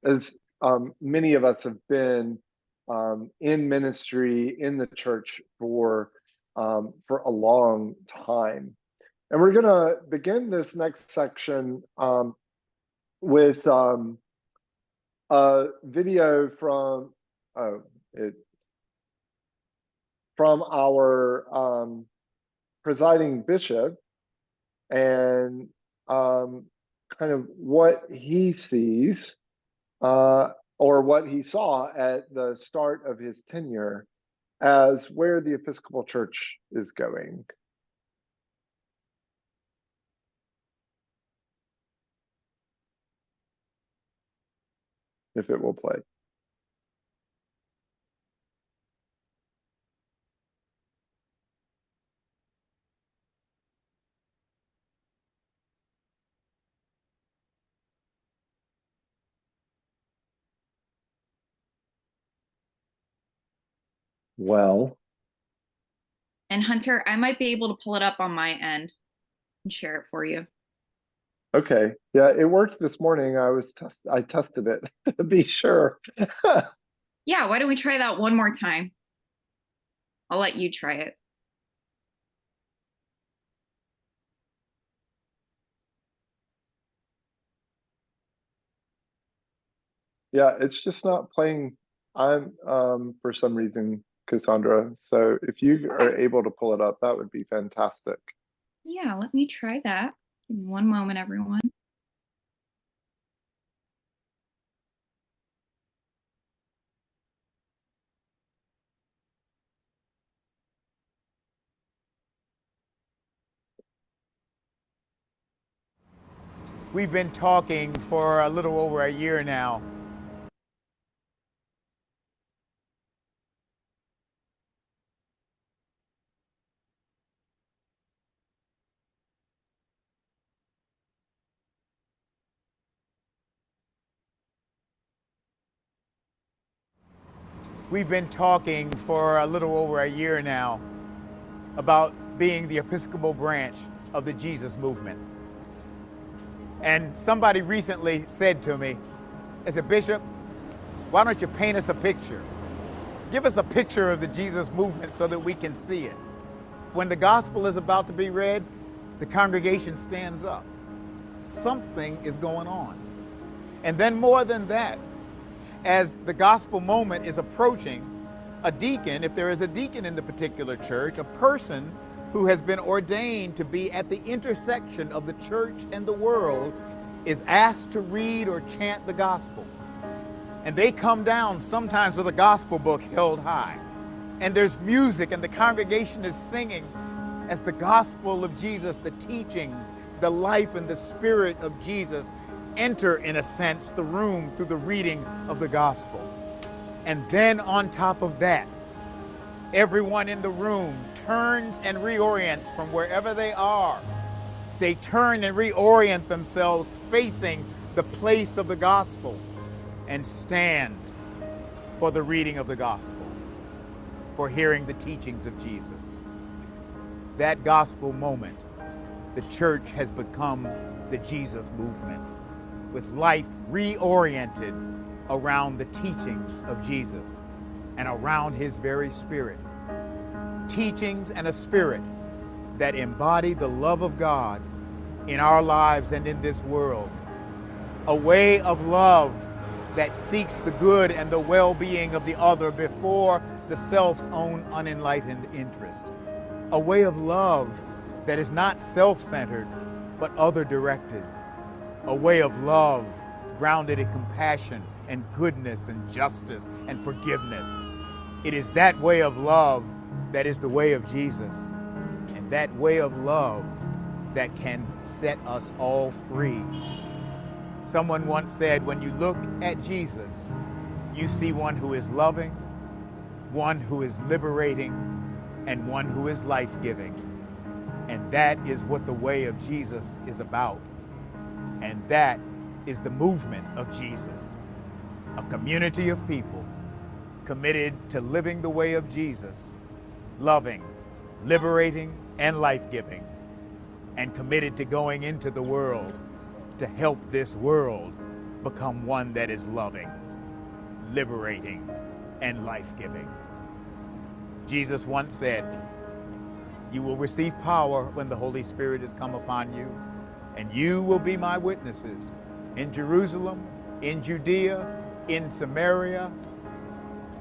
as many of us have been in ministry in the church for a long time. And we're going to begin this next section with a video from our presiding bishop, and kind of what he sees or what he saw at the start of his tenure as where the Episcopal Church is going. If it will play. Well. And Hunter, I might be able to pull it up on my end and share it for you. Okay. Yeah, it worked this morning. I tested it to be sure. Yeah, why don't we try that one more time? I'll let you try it. Yeah, it's just not playing. I'm for some reason, Cassandra. So if you are able to pull it up, that would be fantastic. Yeah, let me try that. Give me one moment, everyone. We've been talking for a little over a year now. We've been talking for a little over a year now about being the Episcopal branch of the Jesus movement. And somebody recently said to me, I said, Bishop, why don't you paint us a picture? Give us a picture of the Jesus movement so that we can see it. When the gospel is about to be read, the congregation stands up. Something is going on. And then more than that, as the gospel moment is approaching, a deacon, if there is a deacon in the particular church, a person who has been ordained to be at the intersection of the church and the world, is asked to read or chant the gospel. And they come down sometimes with a gospel book held high. And there's music and the congregation is singing as the gospel of Jesus, the teachings, the life and the spirit of Jesus enter, in a sense, the room through the reading of the gospel. And then on top of that, everyone in the room turns and reorients from wherever they are. They turn and reorient themselves facing the place of the gospel and stand for the reading of the gospel, for hearing the teachings of Jesus. That gospel moment, the church has become the Jesus movement, with life reoriented around the teachings of Jesus and around his very spirit. Teachings and a spirit that embody the love of God in our lives and in this world. A way of love that seeks the good and the well-being of the other before the self's own unenlightened interest. A way of love that is not self-centered, but other-directed. A way of love grounded in compassion and goodness and justice and forgiveness. It is that way of love that is the way of Jesus, and that way of love that can set us all free. Someone once said, when you look at Jesus, you see one who is loving, one who is liberating, and one who is life-giving. And that is what the way of Jesus is about. And that is the movement of Jesus, a community of people committed to living the way of Jesus, loving, liberating, and life-giving, and committed to going into the world to help this world become one that is loving, liberating, and life-giving. Jesus once said, "You will receive power when the Holy Spirit has come upon you, and you will be my witnesses in Jerusalem, in Judea, in Samaria,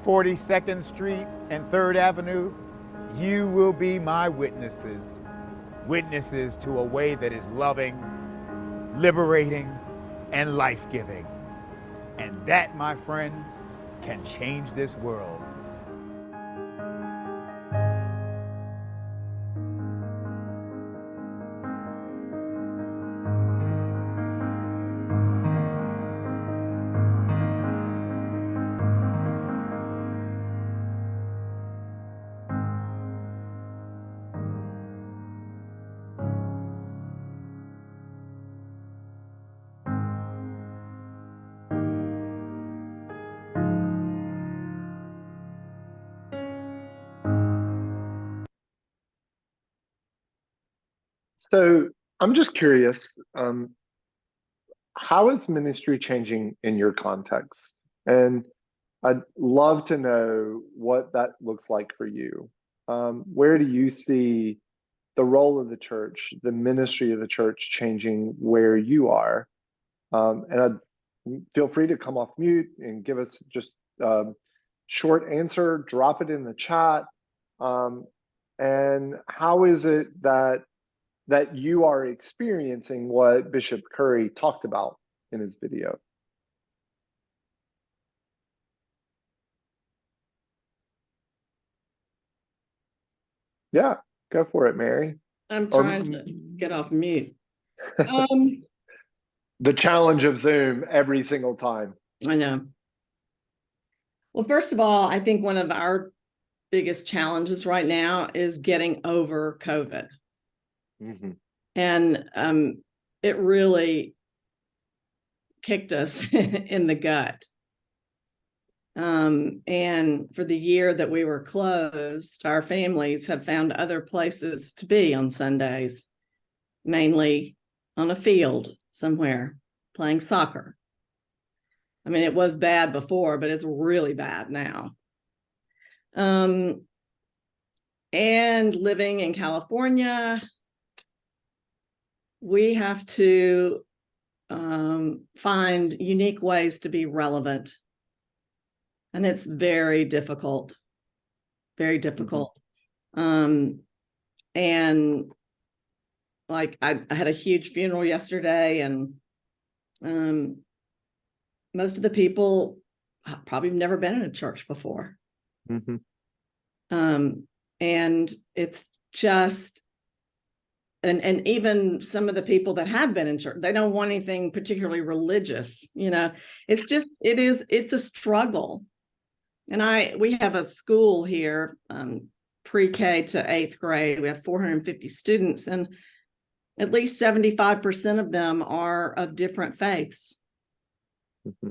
42nd Street and 3rd Avenue. You will be my witnesses, witnesses to a way that is loving, liberating, and life-giving. And that, my friends, can change this world." So I'm just curious, how is ministry changing in your context? And I'd love to know what that looks like for you. Where do you see the role of the church, the ministry of the church changing where you are? And I'd feel free to come off mute and give us just a short answer, drop it in the chat. And how is it that you are experiencing what Bishop Curry talked about in his video? Yeah, go for it, Mary. I'm Or trying to get off mute. the challenge of Zoom every single time. I know. Well, first of all, I think one of our biggest challenges right now is getting over COVID. Mm-hmm. And it really kicked us in the gut. And for the year that we were closed, our families have found other places to be on Sundays, mainly on a field somewhere playing soccer. I mean, it was bad before, but it's really bad now. And living in California, we have to find unique ways to be relevant. And it's very difficult, very difficult. And like I had a huge funeral yesterday, and most of the people probably have never been in a church before. Mm-hmm. And it's just, and even some of the people that have been in church, they don't want anything particularly religious, you know. It's just, it's a struggle. And we have a school here, pre-K to 8th grade. We have 450 students, and at least 75% of them are of different faiths. Mm-hmm.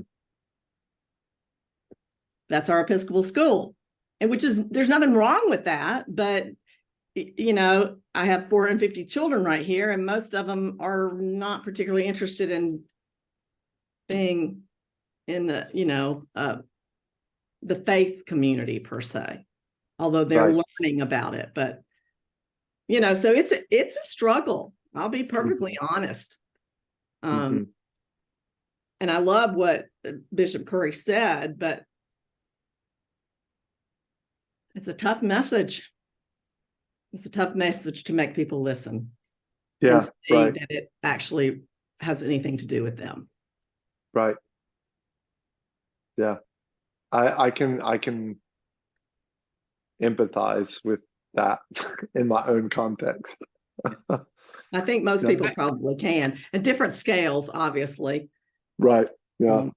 That's our Episcopal school, and there's nothing wrong with that, but you know, I have 450 children right here, and most of them are not particularly interested in being in the, you know, the faith community per se, although they're learning about it. But you know, so it's a struggle. I'll be perfectly honest. And I love what Bishop Curry said, but it's a tough message. It's a tough message to make people listen. Yeah, and see that it actually has anything to do with them. Right. Yeah. I can empathize with that in my own context. I think most people probably can, at different scales, obviously. Right. Yeah.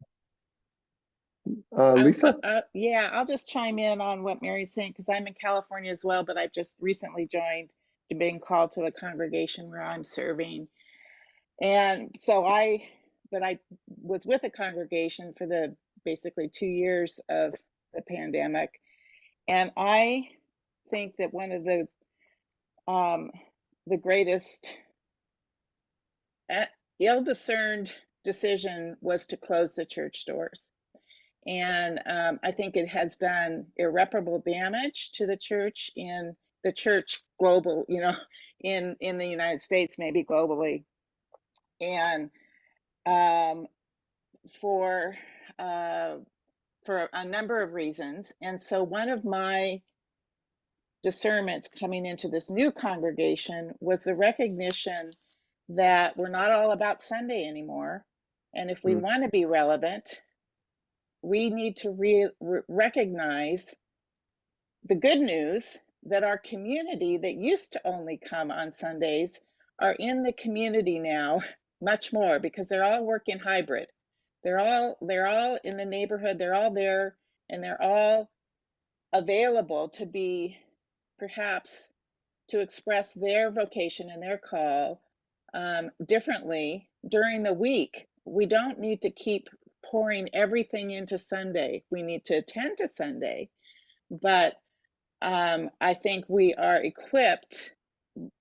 Lisa? Yeah, I'll just chime in on what Mary's saying, because I'm in California as well, but I've just recently joined to being called to the congregation where I'm serving. And so but I was with a congregation for the basically 2 years of the pandemic. And I think that one of the greatest ill-discerned decision was to close the church doors. And I think it has done irreparable damage to the church global, in the United States, maybe globally. And for a number of reasons. And so one of my discernments coming into this new congregation was the recognition that we're not all about Sunday anymore. And if we want to be relevant, we need to recognize the good news that our community that used to only come on Sundays are in the community now much more, because they're all working hybrid. They're all in the neighborhood, they're all there, and they're all available to be, perhaps, to express their vocation and their call differently during the week. We don't need to keep pouring everything into Sunday. We need to attend to Sunday, but I think we are equipped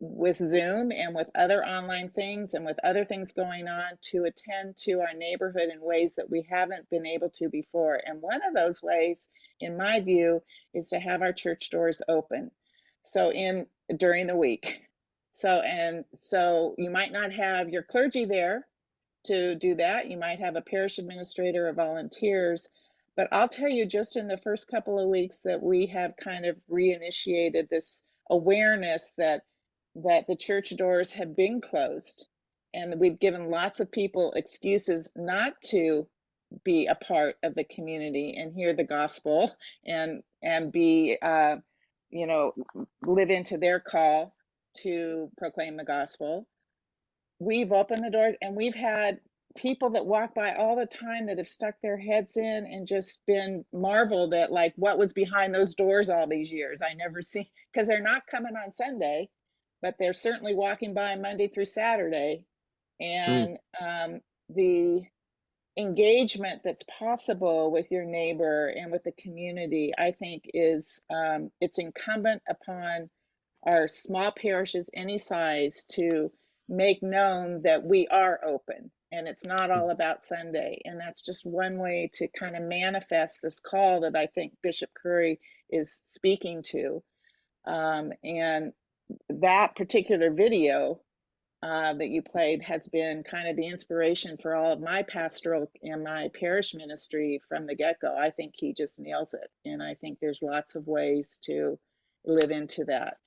with Zoom and with other online things and with other things going on to attend to our neighborhood in ways that we haven't been able to before. And one of those ways, in my view, is to have our church doors open. So during the week. So you might not have your clergy there to do that. You might have a parish administrator or volunteers. But I'll tell you, just in the first couple of weeks that we have kind of reinitiated this awareness that the church doors have been closed, and we've given lots of people excuses not to be a part of the community and hear the gospel and be live into their call to proclaim the gospel. We've opened the doors, and we've had people that walk by all the time that have stuck their heads in and just been marveled at, like, what was behind those doors all these years. I never see, because they're not coming on Sunday, but they're certainly walking by Monday through Saturday. And the engagement that's possible with your neighbor and with the community, I think is it's incumbent upon our small parishes, any size, to make known that we are open and it's not all about Sunday. And that's just one way to kind of manifest this call that I think Bishop Curry is speaking to. And that particular video that you played has been kind of the inspiration for all of my pastoral and my parish ministry from the get-go. I think he just nails it. And I think there's lots of ways to live into that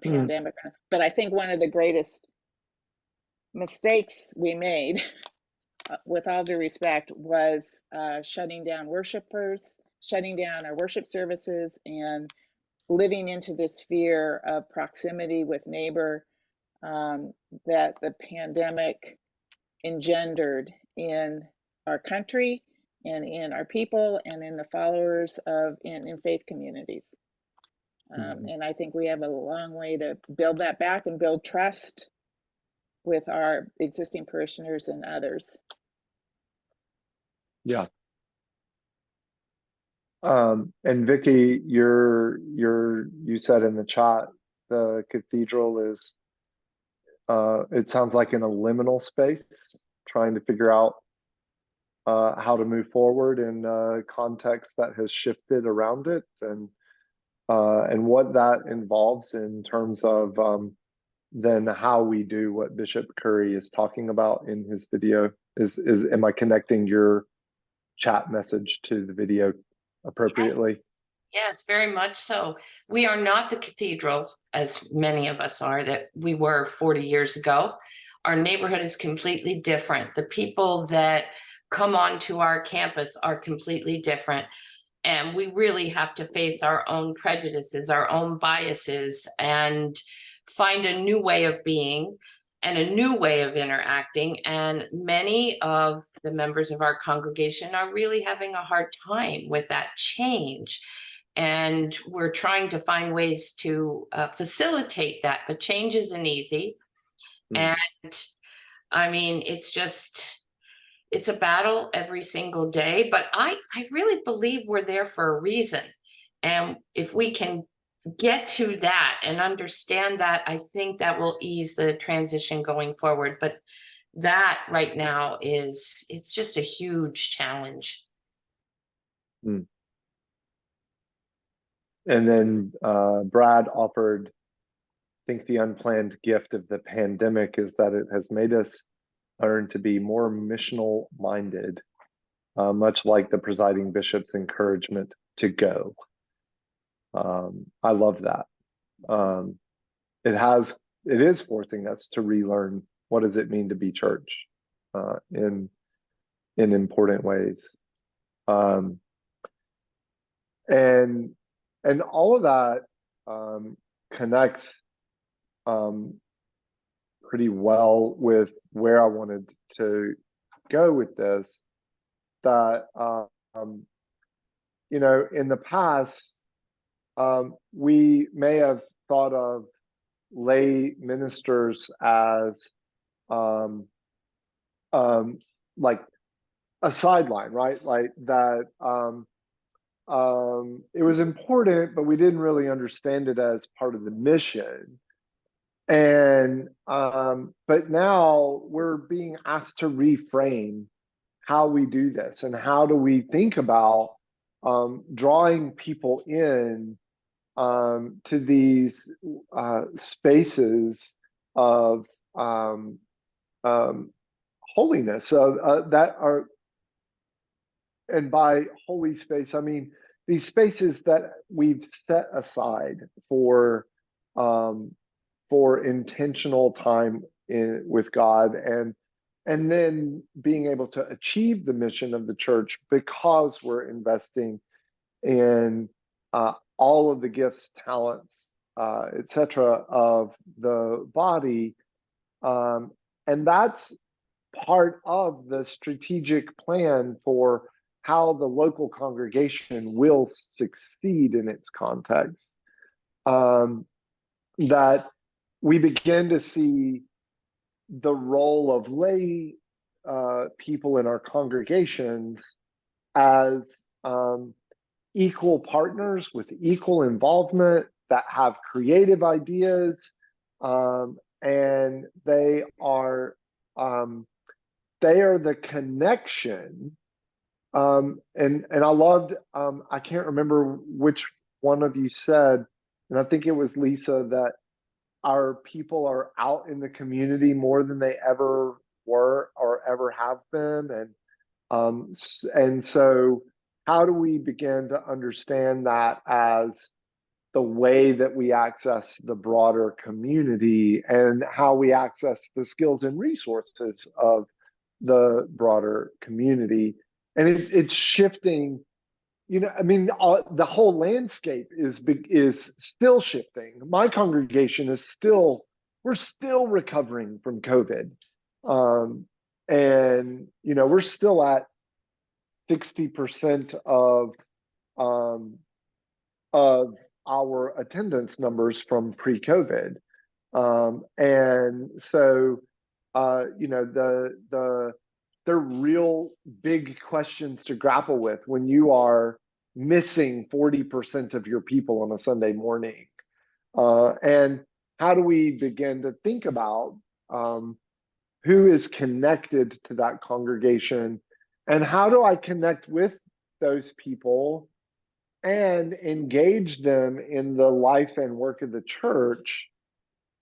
pandemic. But I think one of the greatest mistakes we made, with all due respect, was shutting down worshipers, shutting down our worship services, and living into this fear of proximity with neighbor that the pandemic engendered in our country and in our people and in the followers in faith communities. And I think we have a long way to build that back and build trust with our existing parishioners and others. Yeah. And Vicki, you said in the chat, the cathedral is, it sounds like in a liminal space, trying to figure out how to move forward in a context that has shifted around it, and what that involves in terms of then how we do what Bishop Curry is talking about in his video. Am I connecting your chat message to the video appropriately? Yes, very much so. We are not the cathedral, as many of us are, that we were 40 years ago. Our neighborhood is completely different. The people that come onto our campus are completely different. And we really have to face our own prejudices, our own biases, and find a new way of being and a new way of interacting. And many of the members of our congregation are really having a hard time with that change. And we're trying to find ways to facilitate that, but change isn't easy. And I mean, it's a battle every single day, but I really believe we're there for a reason. And if we can get to that and understand that, I think that will ease the transition going forward. But that right now it's just a huge challenge. And then Brad offered, I think the unplanned gift of the pandemic is that it has made us learn to be more missional minded, much like the presiding bishop's encouragement to go. I love that. It is forcing us to relearn what does it mean to be church in important ways. And all of that connects pretty well with where I wanted to go with this. That in the past, we may have thought of lay ministers as like a sideline, right? Like that it was important, but we didn't really understand it as part of the mission. And but now we're being asked to reframe how we do this and how do we think about drawing people in to these spaces of holiness that are, and by holy space I mean these spaces that we've set aside for intentional time with God, and then being able to achieve the mission of the church because we're investing in all of the gifts, talents, etc. of the body. And that's part of the strategic plan for how the local congregation will succeed in its context. That we begin to see the role of lay people in our congregations as equal partners with equal involvement that have creative ideas, and they are the connection. And I loved, I can't remember which one of you said, and I think it was Lisa, that our people are out in the community more than they ever were or ever have been. And so how do we begin to understand that as the way that we access the broader community and how we access the skills and resources of the broader community? And it's shifting. I mean, the whole landscape is still shifting. My congregation we're still recovering from COVID. And, we're still at 60% of our attendance numbers from pre-COVID. And so, they're real big questions to grapple with when you are missing 40% of your people on a Sunday morning. And how do we begin to think about who is connected to that congregation, and how do I connect with those people and engage them in the life and work of the church?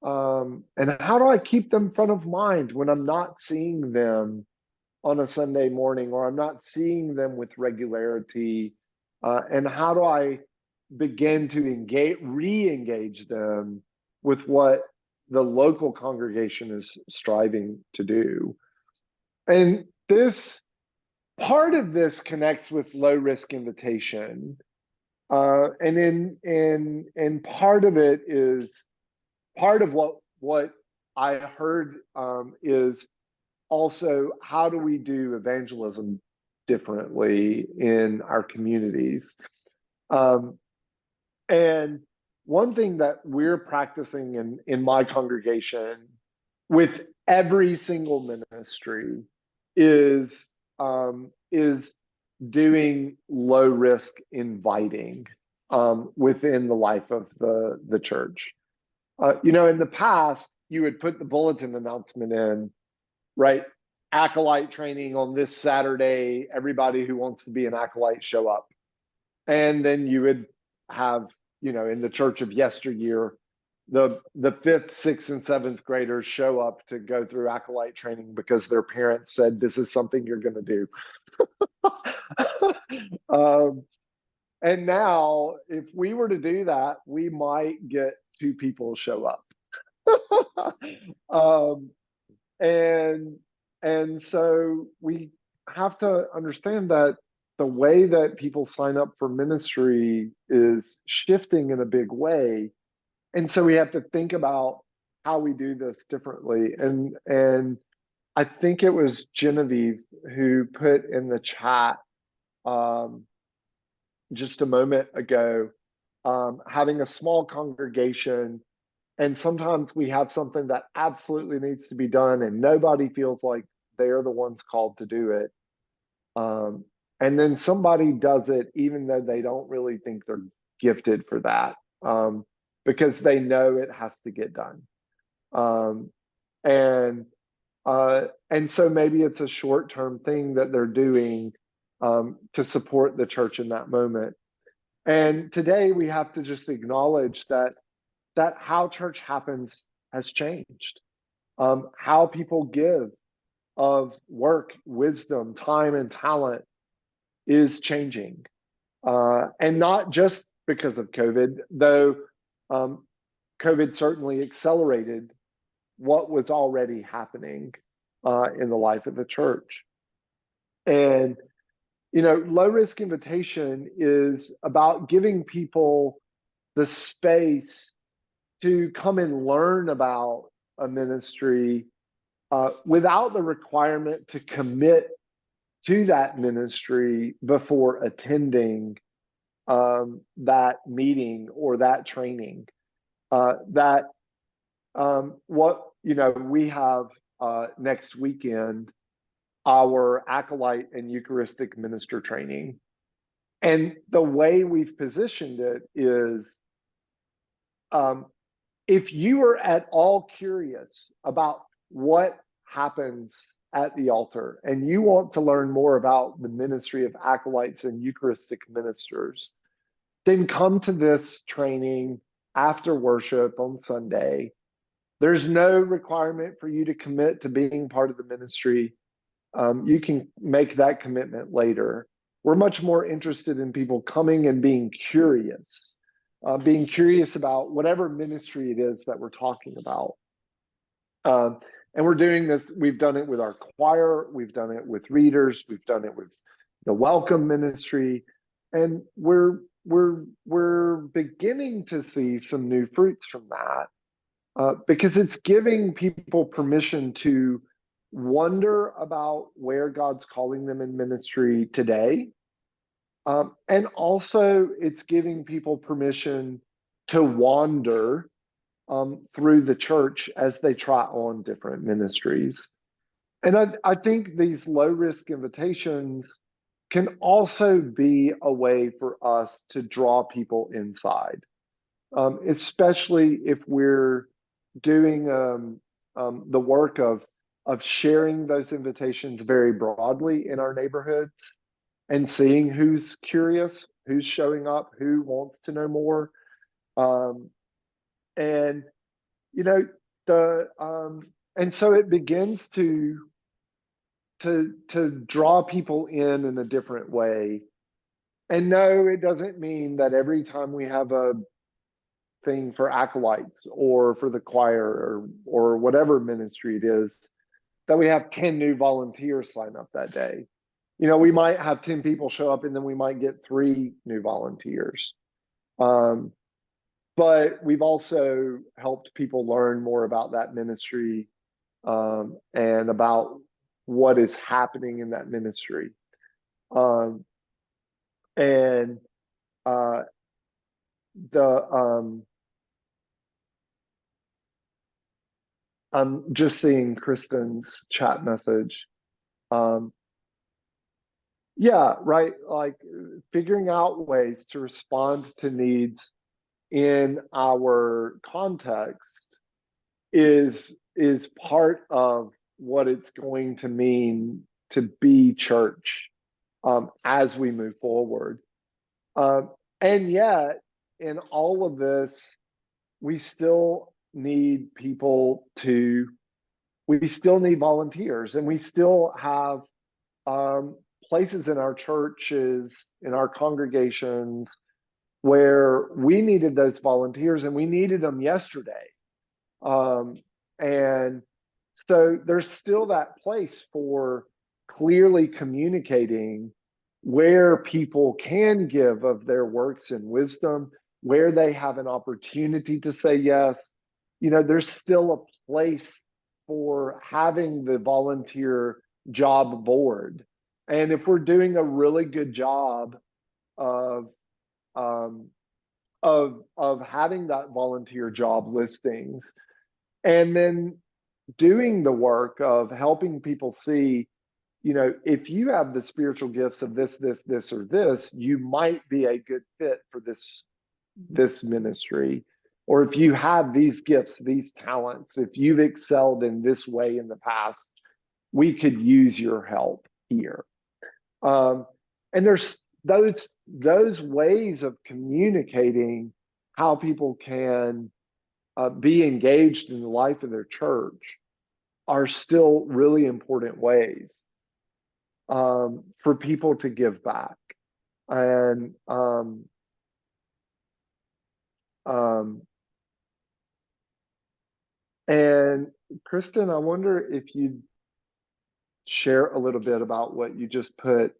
And how do I keep them front of mind when I'm not seeing them on a Sunday morning, or I'm not seeing them with regularity? And how do I begin to re-engage them with what the local congregation is striving to do? And part of this connects with low risk invitation. And part of it is part of what I heard is also, how do we do evangelism differently in our communities? And one thing that we're practicing in my congregation with every single ministry is doing low risk inviting within the life of the church. You know, in the past, you would put the bulletin announcement in, right? Acolyte training on this Saturday. Everybody who wants to be an acolyte show up. And then you would have, you know, in the church of yesteryear, the 5th, 6th, and 7th graders show up to go through acolyte training because their parents said, this is something you're going to do. And now, if we were to do that, we might get 2 people show up. And so we have to understand that the way that people sign up for ministry is shifting in a big way. And so we have to think about how we do this differently. And I think it was Genevieve who put in the chat just a moment ago, having a small congregation, and sometimes we have something that absolutely needs to be done and nobody feels like they're the ones called to do it. And then somebody does it even though they don't really think they're gifted for that, because they know it has to get done. And so maybe it's a short-term thing that they're doing to support the church in that moment. And today we have to just acknowledge that how church happens has changed. How people give of work, wisdom, time, and talent is changing. And not just because of COVID, though COVID certainly accelerated what was already happening in the life of the church. And, you know, low risk invitation is about giving people the space to come and learn about a ministry without the requirement to commit to that ministry before attending that meeting or that training. We have next weekend our acolyte and Eucharistic minister training. And the way we've positioned it is, if you are at all curious about what happens at the altar and you want to learn more about the ministry of acolytes and Eucharistic ministers, then come to this training after worship on Sunday. There's no requirement for you to commit to being part of the ministry. You can make that commitment later. We're much more interested in people coming and being curious about whatever ministry it is that we're talking about. And we're doing this, we've done it with our choir, we've done it with readers, we've done it with the welcome ministry, and we're beginning to see some new fruits from that, because it's giving people permission to wonder about where God's calling them in ministry today. And also it's giving people permission to wander through the church as they try on different ministries. And I think these low risk invitations can also be a way for us to draw people inside, especially if we're doing the work of sharing those invitations very broadly in our neighborhoods and seeing who's curious, who's showing up, who wants to know more. And, you know, and so it begins to draw people in a different way. And no, it doesn't mean that every time we have a thing for acolytes or for the choir or whatever ministry it is, that we have 10 new volunteers sign up that day. You know, we might have 10 people show up and then we might get 3 new volunteers. But we've also helped people learn more about that ministry and about what is happening in that ministry. I'm just seeing Kristen's chat message. Yeah, right. Like figuring out ways to respond to needs in our context is part of what it's going to mean to be church as we move forward. And yet, in all of this, we still need we still need volunteers, and we still have places in our churches, in our congregations, where we needed those volunteers and we needed them yesterday. And so there's still that place for clearly communicating where people can give of their works and wisdom, where they have an opportunity to say yes. There's still a place for having the volunteer job board. And if we're doing a really good job of having that volunteer job listings, and then doing the work of helping people see, if you have the spiritual gifts of this, or this, you might be a good fit for this ministry. Or if you have these gifts, these talents, if you've excelled in this way in the past, we could use your help here. And there's those ways of communicating how people can be engaged in the life of their church are still really important ways for people to give back. And Kristen, I wonder if you'd share a little bit about what you just put.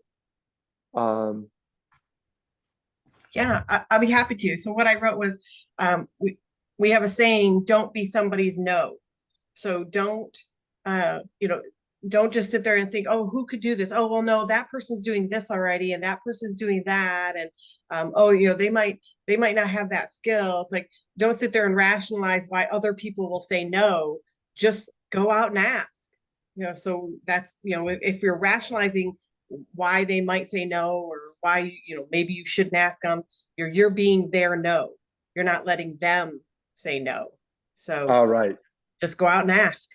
Yeah, I'll be happy to. So what I wrote was, we have a saying, don't be somebody's no. So don't just sit there and think, oh, who could do this? Oh, well, no, that person's doing this already, and that person's doing that. And they might not have that skill. It's like, don't sit there and rationalize why other people will say no. Just go out and ask. So that's, if you're rationalizing why they might say no, or why, maybe you shouldn't ask them, you're being their no. You're not letting them say no. So all right, just go out and ask.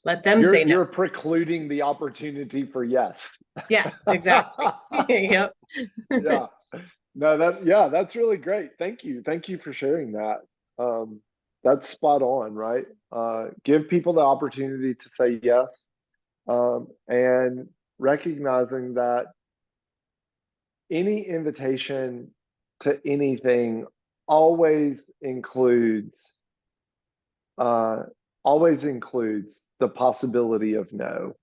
Let them say no. You're precluding the opportunity for yes. Yes, exactly. Yep. Yeah. No, that's really great. Thank you for sharing that. That's spot on, right? Give people the opportunity to say yes, and recognizing that any invitation to anything always includes the possibility of no,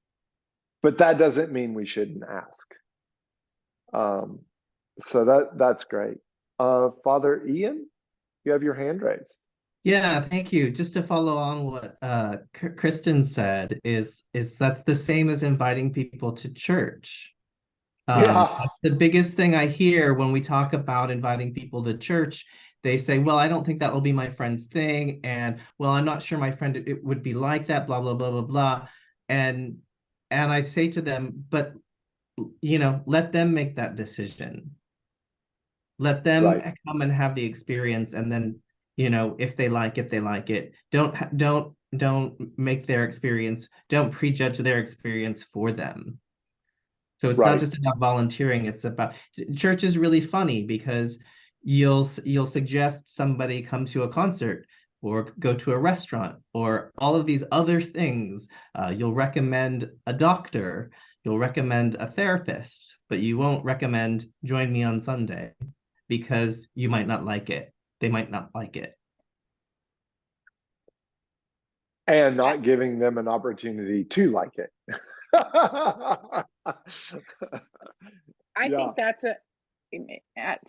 but that doesn't mean we shouldn't ask. So that's great. Father Ian, you have your hand raised. Yeah, thank you. Just to follow on what Kristen said, is that's the same as inviting people to church. That's the biggest thing I hear when we talk about inviting people to church. They say, well, I don't think that will be my friend's thing. And, well, I'm not sure my friend it would be like that, blah, blah, blah, blah, blah. And I say to them, but, let them make that decision. Let them come and have the experience. And then, if they like it, don't make their experience, don't prejudge their experience for them. So it's not just about volunteering. It's about, church is really funny because you'll suggest somebody come to a concert or go to a restaurant or all of these other things. You'll recommend a doctor, you'll recommend a therapist, but you won't recommend join me on Sunday because you might not like it. They might not like it. And not giving them an opportunity to like it. I think that's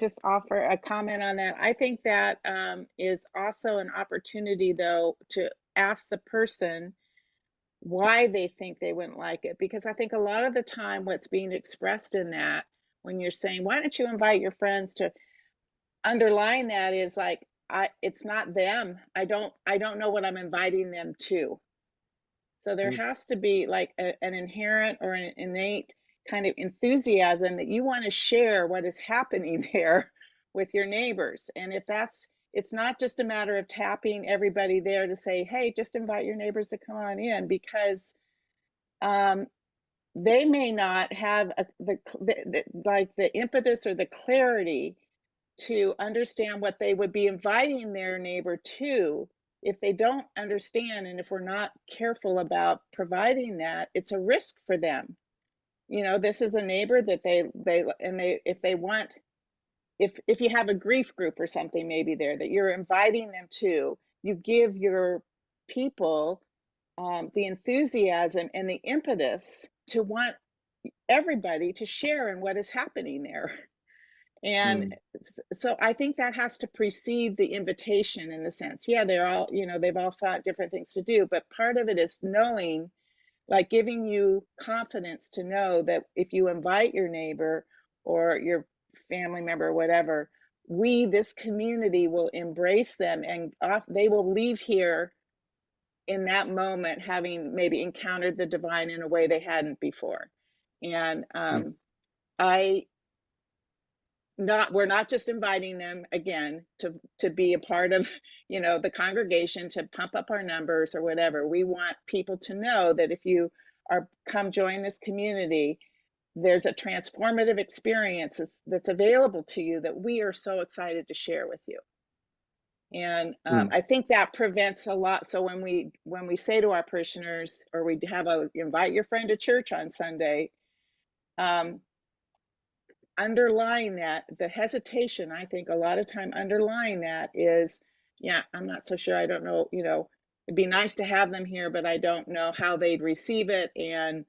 just offer a comment on that. I think that is also an opportunity, though, to ask the person why they think they wouldn't like it. Because I think a lot of the time what's being expressed in that, when you're saying, why don't you invite your friends to, underline that is like, it's not them. I don't know what I'm inviting them to. So there has to be like an inherent or an innate kind of enthusiasm that you want to share what is happening there with your neighbors. And if it's not just a matter of tapping everybody there to say, hey, just invite your neighbors to come on in, because they may not have the impetus or the clarity to understand what they would be inviting their neighbor to. If they don't understand, and if we're not careful about providing that, it's a risk for them. You know, this is a neighbor that if you have a grief group or something maybe there that you're inviting them to, you give your people the enthusiasm and the impetus to want everybody to share in what is happening there. And so I think that has to precede the invitation in the sense, yeah, they're all, you know, they've all thought different things to do, but part of it is knowing, like giving you confidence to know that if you invite your neighbor or your family member or whatever, this community will embrace them, and they will leave here in that moment having maybe encountered the divine in a way they hadn't before. And we're not just inviting them again to be a part of, you know, the congregation, to pump up our numbers or whatever. We want people to know that if you come join this community, there's a transformative experience that's available to you that we are so excited to share with you. And I think that prevents a lot. So when we say to our parishioners, or we have invite your friend to church on Sunday, underlying that, the hesitation, I think a lot of time underlying that is, yeah, I'm not so sure. I don't know, you know, it'd be nice to have them here, but I don't know how they'd receive it. And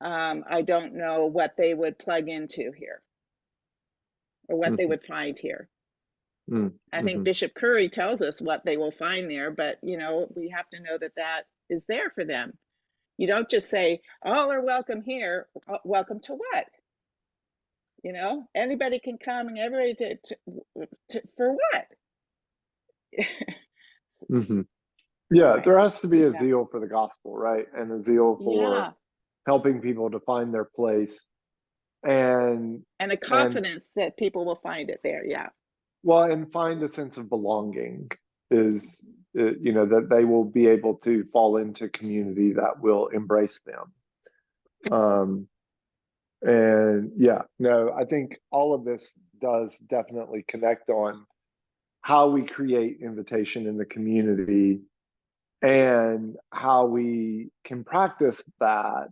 I don't know what they would plug into here or what they would find here. I think Bishop Curry tells us what they will find there, but, you know, we have to know that that is there for them. You don't just say, all are welcome here. Welcome to what? You know, anybody can come, and everybody for what? Yeah, there has to be a zeal for the gospel, right? And a zeal for helping people to find their place, and a confidence that people will find it there. Yeah. Well, and find a sense of belonging is, you know, that they will be able to fall into community that will embrace them. And yeah, no, I think all of this does definitely connect on how we create invitation in the community and how we can practice that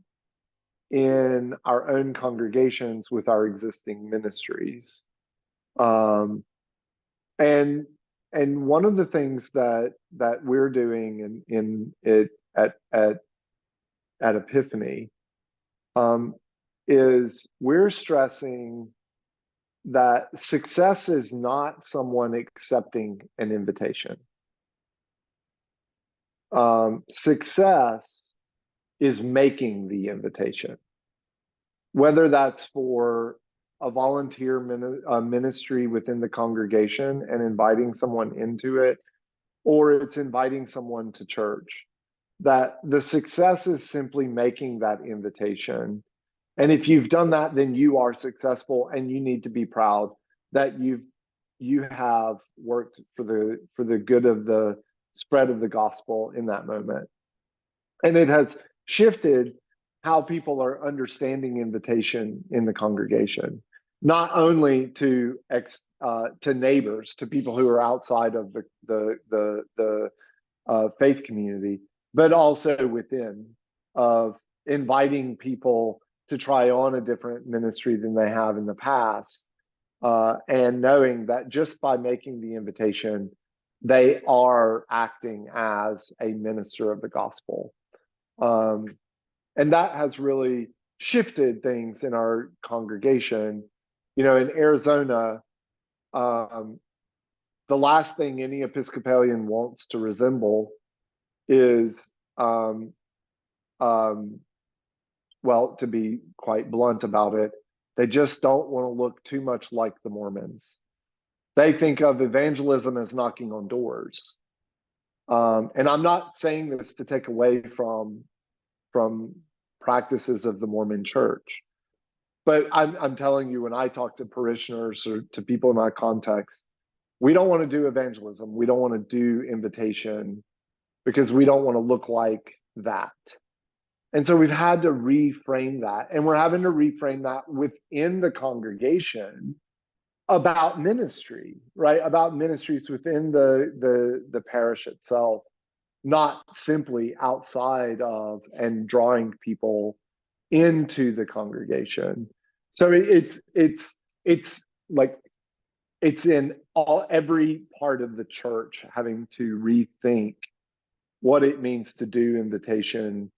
in our own congregations with our existing ministries. And one of the things that we're doing in it at Epiphany is we're stressing that success is not someone accepting an invitation. Success is making the invitation, whether that's for a volunteer ministry within the congregation and inviting someone into it, or it's inviting someone to church. That the success is simply making that invitation. And if you've done that, then you are successful, and you need to be proud that you have worked for the good of the spread of the gospel in that moment. And it has shifted how people are understanding invitation in the congregation, not only to neighbors, to people who are outside of the faith community, but also within, of inviting people to try on a different ministry than they have in the past, and knowing that just by making the invitation, they are acting as a minister of the gospel. And that has really shifted things in our congregation. You know, in Arizona, the last thing any Episcopalian wants to resemble is, well, to be quite blunt about it, they just don't want to look too much like the Mormons. They think of evangelism as knocking on doors. And I'm not saying this to take away from from practices of the Mormon Church. But I'm telling you, when I talk to parishioners or to people in my context, we don't want to do evangelism. We don't want to do invitation because we don't want to look like that. And so we've had to reframe that. And we're having to reframe that within the congregation about ministry, right? About ministries within the parish itself, not simply outside of and drawing people into the congregation. So it's like it's in every part of the church having to rethink what it means to do invitation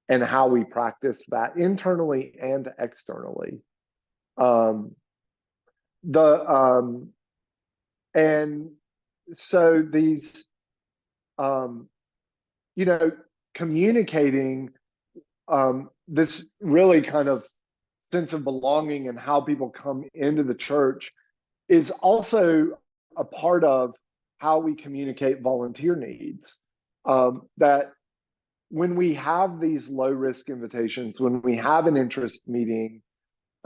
and how we practice that internally and externally. And so these, communicating this really kind of sense of belonging and how people come into the church is also a part of how we communicate volunteer needs. That when we have these low risk invitations, when we have an interest meeting,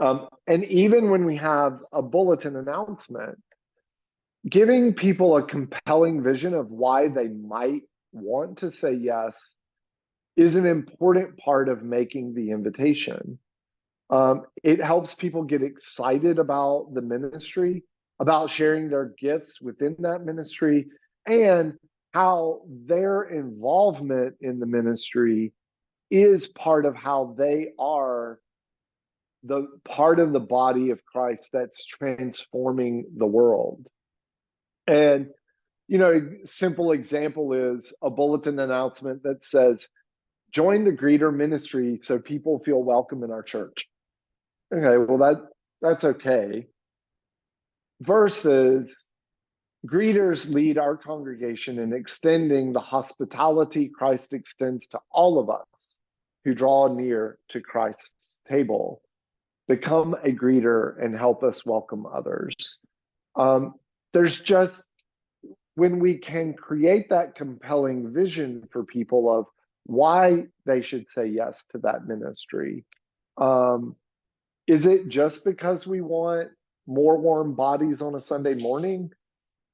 and even when we have a bulletin announcement, giving people a compelling vision of why they might want to say yes is an important part of making the invitation. It helps people get excited about the ministry, about sharing their gifts within that ministry, and how their involvement in the ministry is part of how they are the part of the body of Christ that's transforming the world. And, a simple example is a bulletin announcement that says, join the greeter ministry so people feel welcome in our church. Okay, well, that's okay. Versus greeters lead our congregation in extending the hospitality Christ extends to all of us who draw near to Christ's table. Become a greeter and help us welcome others. There's just, when we can create that compelling vision for people of why they should say yes to that ministry. Is it just because we want more warm bodies on a Sunday morning?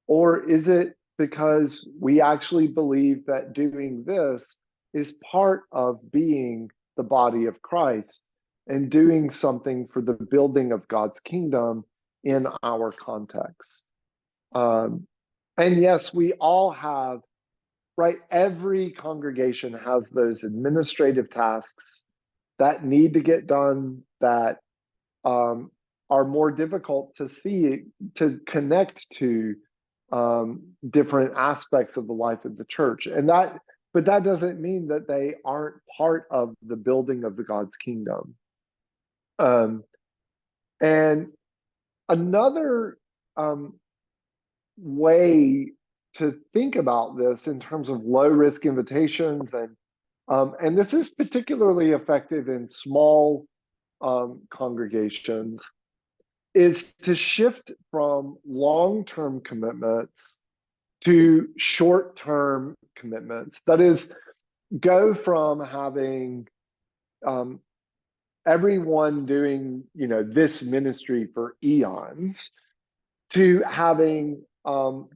Or is it because we actually believe that doing this is part of being the body of Christ and doing something for the building of God's kingdom in our context? And yes, we all have, right? Every congregation has those administrative tasks that need to get done, that are more difficult to see, to connect to different aspects of the life of the church. But that doesn't mean that they aren't part of the building of the God's kingdom. And another way to think about this in terms of low risk invitations, and this is particularly effective in small congregations, is to shift from long-term commitments to short-term commitments. That is, go from having everyone doing this ministry for eons to having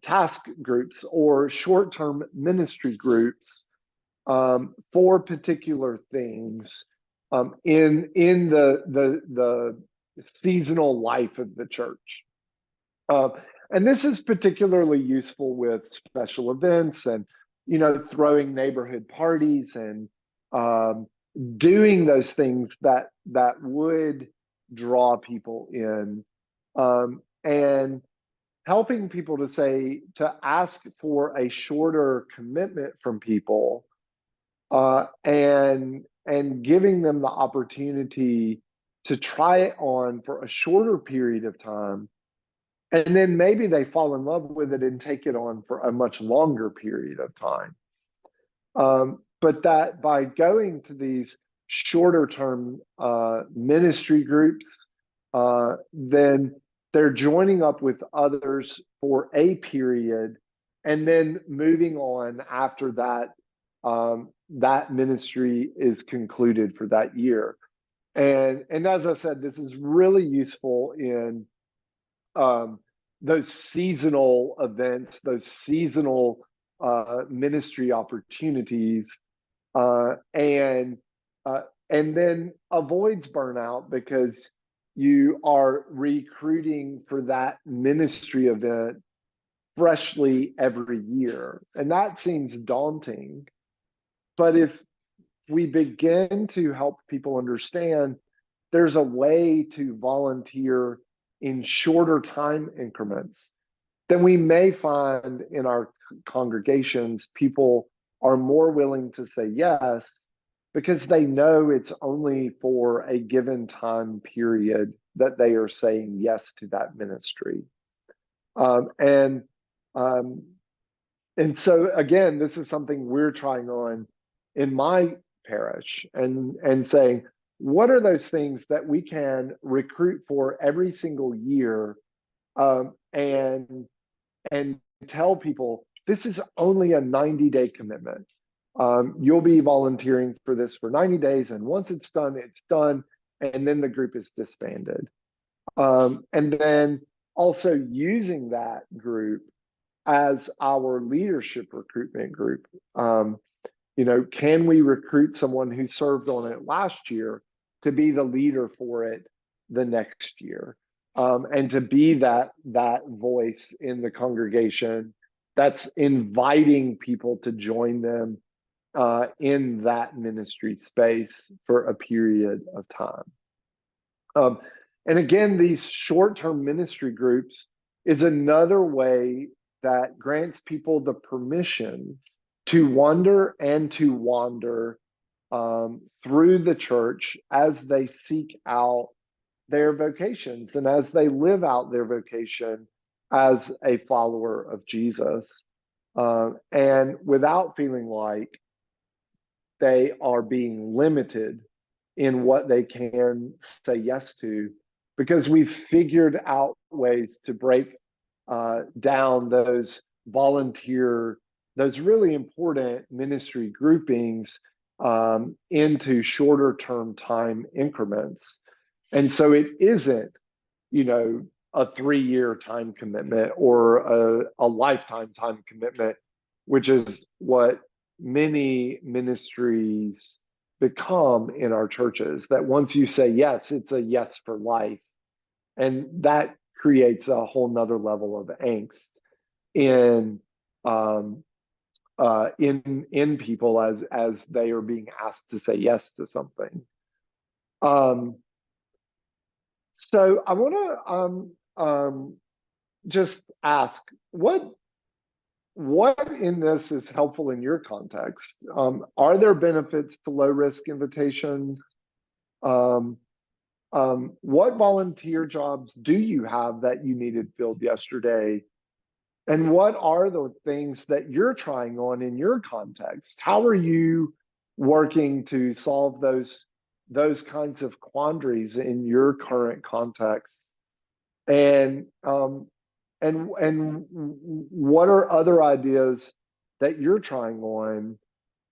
task groups or short-term ministry groups for particular things in the seasonal life of the church. And this is particularly useful with special events and throwing neighborhood parties and doing those things that would draw people in, and helping people to ask for a shorter commitment from people, and giving them the opportunity to try it on for a shorter period of time. And then maybe they fall in love with it and take it on for a much longer period of time. But that by going to these shorter term ministry groups, then they're joining up with others for a period and then moving on after that that ministry is concluded for that year. And as I said, this is really useful in those seasonal events, those seasonal ministry opportunities, and then avoids burnout because you are recruiting for that ministry event freshly every year. And that seems daunting. But if we begin to help people understand there's a way to volunteer in shorter time increments, then we may find in our congregations people are more willing to say yes because they know it's only for a given time period that they are saying yes to that ministry. And so again, this is something we're trying on in my parish and saying, what are those things that we can recruit for every single year, and tell people this is only a 90-day commitment. You'll be volunteering for this for 90 days, and once it's done, and then the group is disbanded. And then also using that group as our leadership recruitment group. Can we recruit someone who served on it last year to be the leader for it the next year, and to be that voice in the congregation that's inviting people to join them in that ministry space for a period of time. And again, these short-term ministry groups is another way that grants people the permission to wonder and to wander through the church as they seek out their vocations and as they live out their vocation as a follower of Jesus, and without feeling like they are being limited in what they can say yes to, because we've figured out ways to break down those really important ministry groupings into shorter term time increments. And so it isn't, a 3-year time commitment or a lifetime time commitment, which is what many ministries become in our churches, that once you say yes, it's a yes for life. And that creates a whole nother level of angst in people as they are being asked to say yes to something. So I want to just ask, what in this is helpful in your context? Are there benefits to low risk invitations? What volunteer jobs do you have that you needed filled yesterday? And what are the things that you're trying on in your context? How are you working to solve those kinds of quandaries in your current context? And what are other ideas that you're trying on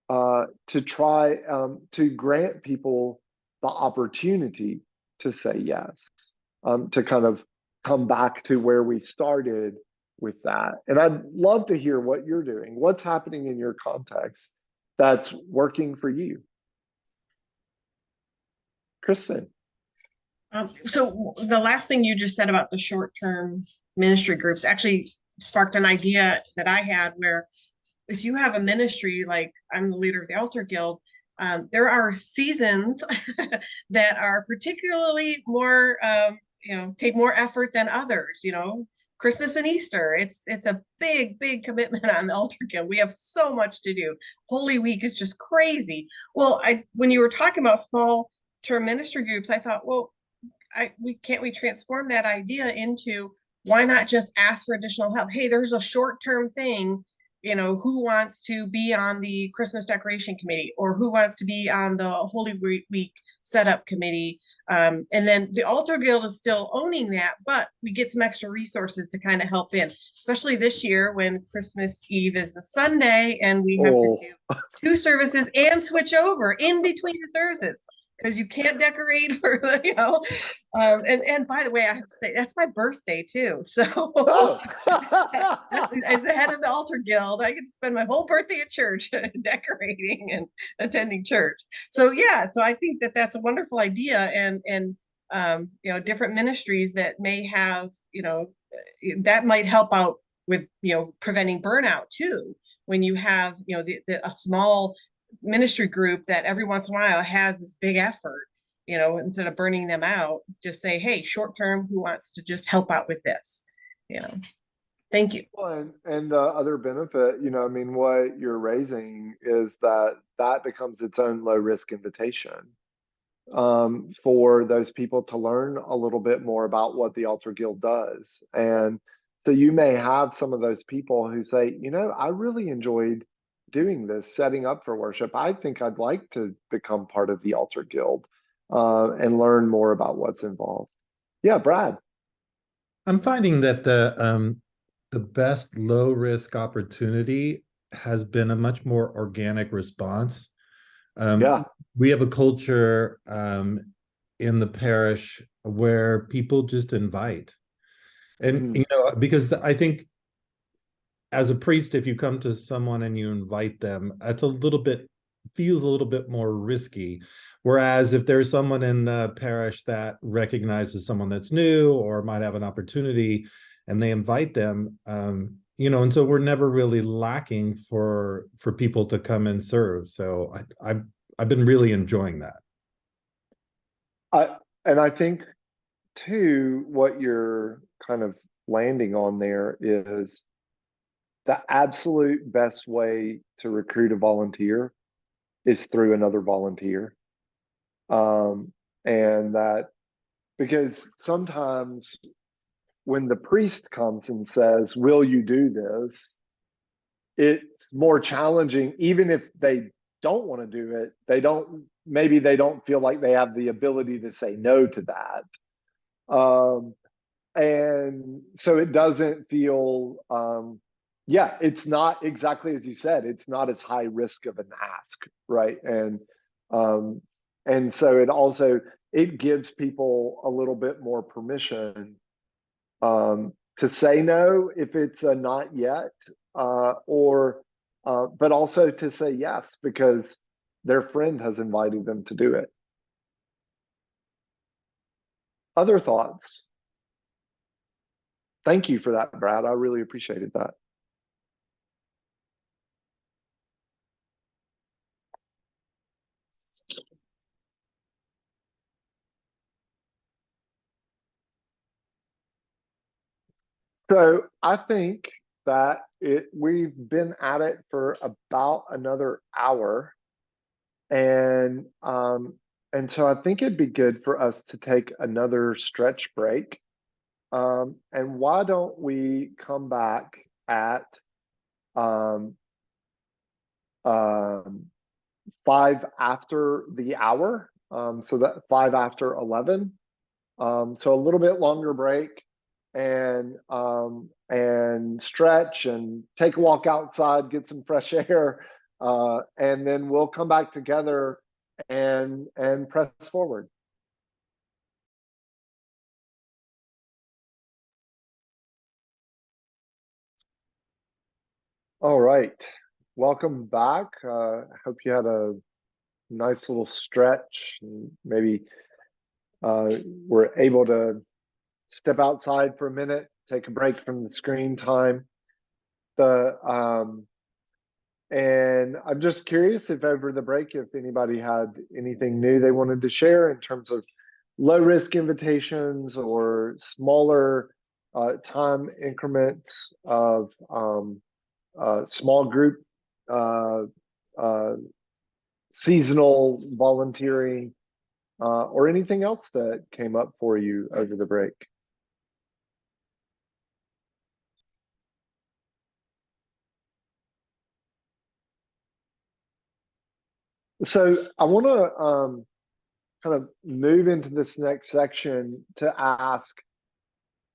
to try to grant people the opportunity to say yes, to kind of come back to where we started with that? And I'd love to hear what you're doing. What's happening in your context that's working for you? Kristen. So the last thing you just said about the short-term ministry groups actually sparked an idea that I had, where if you have a ministry, like I'm the leader of the Altar Guild, there are seasons that are particularly more, take more effort than others. Christmas and Easter, it's a big commitment on the Altar Guild. We have so much to do. Holy Week is just crazy. Well, when you were talking about small term ministry groups, I thought, well, can't we transform that idea into, why not just ask for additional help? Hey, there's a short-term thing who wants to be on the Christmas decoration committee, or who wants to be on the Holy Week setup committee. And then the Altar Guild is still owning that, but we get some extra resources to kind of help in, especially this year when Christmas Eve is a Sunday and we have to do 2 services and switch over in between the services, because you can't decorate for and by the way, I have to say that's my birthday too. So as the head of the Altar Guild, I get to spend my whole birthday at church decorating and attending church. So yeah, so I think that that's a wonderful idea, and different ministries that may have that might help out with preventing burnout too, when you have a small ministry group that every once in a while has this big effort, instead of burning them out, just say, hey, short term, who wants to just help out with this? Thank you. Well, and the other benefit, what you're raising is that becomes its own low risk invitation for those people to learn a little bit more about what the Altar Guild does. And so you may have some of those people who say, I really enjoyed doing this, setting up for worship. I think I'd like to become part of the Altar Guild and learn more about what's involved. Yeah, Brad. I'm finding that the best low risk opportunity has been a much more organic response. We have a culture in the parish where people just invite. And, because I think as a priest, if you come to someone and you invite them, that's feels a little bit more risky. Whereas if there's someone in the parish that recognizes someone that's new or might have an opportunity and they invite them, and so we're never really lacking for people to come and serve. So I've been really enjoying that. I think too, what you're kind of landing on there is the absolute best way to recruit a volunteer is through another volunteer. And that, because sometimes when the priest comes and says, will you do this? It's more challenging, even if they don't want to do it. Maybe they don't feel like they have the ability to say no to that. And so it doesn't feel, it's not exactly as you said, it's not as high risk of an ask, right? And so it gives people a little bit more permission to say no if it's a not yet, but also to say yes because their friend has invited them to do it. Other thoughts? Thank you for that, Brad. I really appreciated that. So I think that we've been at it for about another hour, and so I think it'd be good for us to take another stretch break. And why don't we come back at 5 after the hour, so that 5 after 11. So a little bit longer break, and stretch and take a walk outside, get some fresh air, and then we'll come back together and press forward. All right, welcome back. Hope you had a nice little stretch, and maybe were able to step outside for a minute, take a break from the screen time. And I'm just curious if over the break, if anybody had anything new they wanted to share in terms of low risk invitations or smaller time increments of small group seasonal volunteering, or anything else that came up for you over the break. So I want to kind of move into this next section to ask,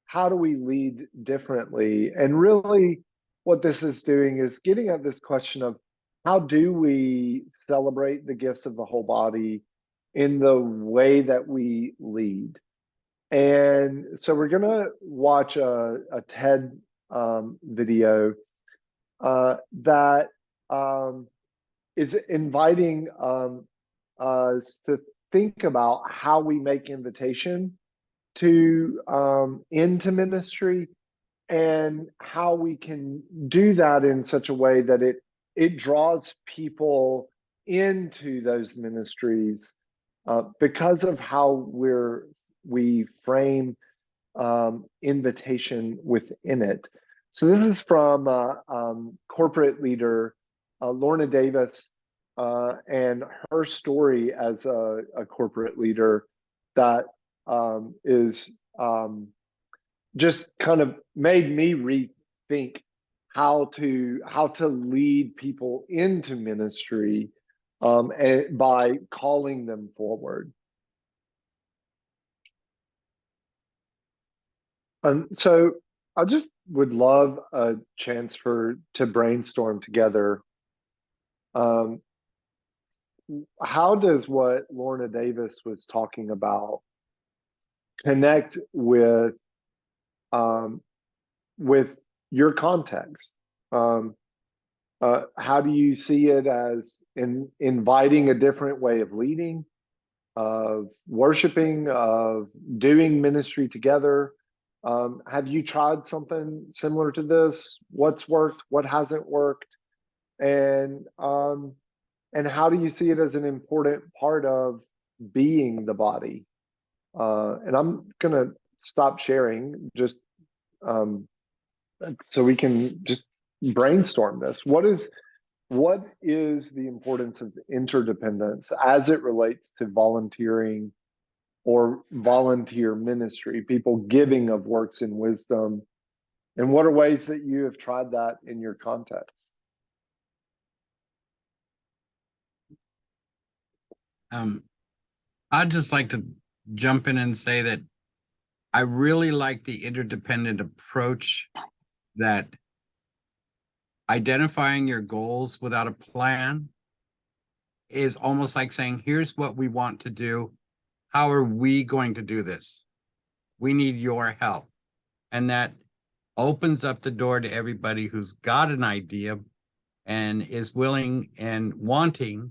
how do we lead differently? And really what this is doing is getting at this question of, how do we celebrate the gifts of the whole body in the way that we lead? And so we're going to watch a TED video that is inviting us to think about how we make invitation to into ministry, and how we can do that in such a way that it draws people into those ministries because of how we frame invitation within it. So this is from corporate leader Lorna Davis and her story as a corporate leader that is just kind of made me rethink how to lead people into ministry and by calling them forward. So I just would love a chance to brainstorm together. How does what Lorna Davis was talking about connect with your context? How do you see it as inviting a different way of leading, of worshiping, of doing ministry together? Have you tried something similar to this? What's worked? What hasn't worked? And how do you see it as an important part of being the body? And I'm gonna stop sharing just so we can just brainstorm this. What is the importance of interdependence as it relates to volunteering or volunteer ministry, people giving of works and wisdom? And what are ways that you have tried that in your context? I'd just like to jump in and say that I really like the interdependent approach, that identifying your goals without a plan is almost like saying, here's what we want to do. How are we going to do this? We need your help. And that opens up the door to everybody who's got an idea and is willing and wanting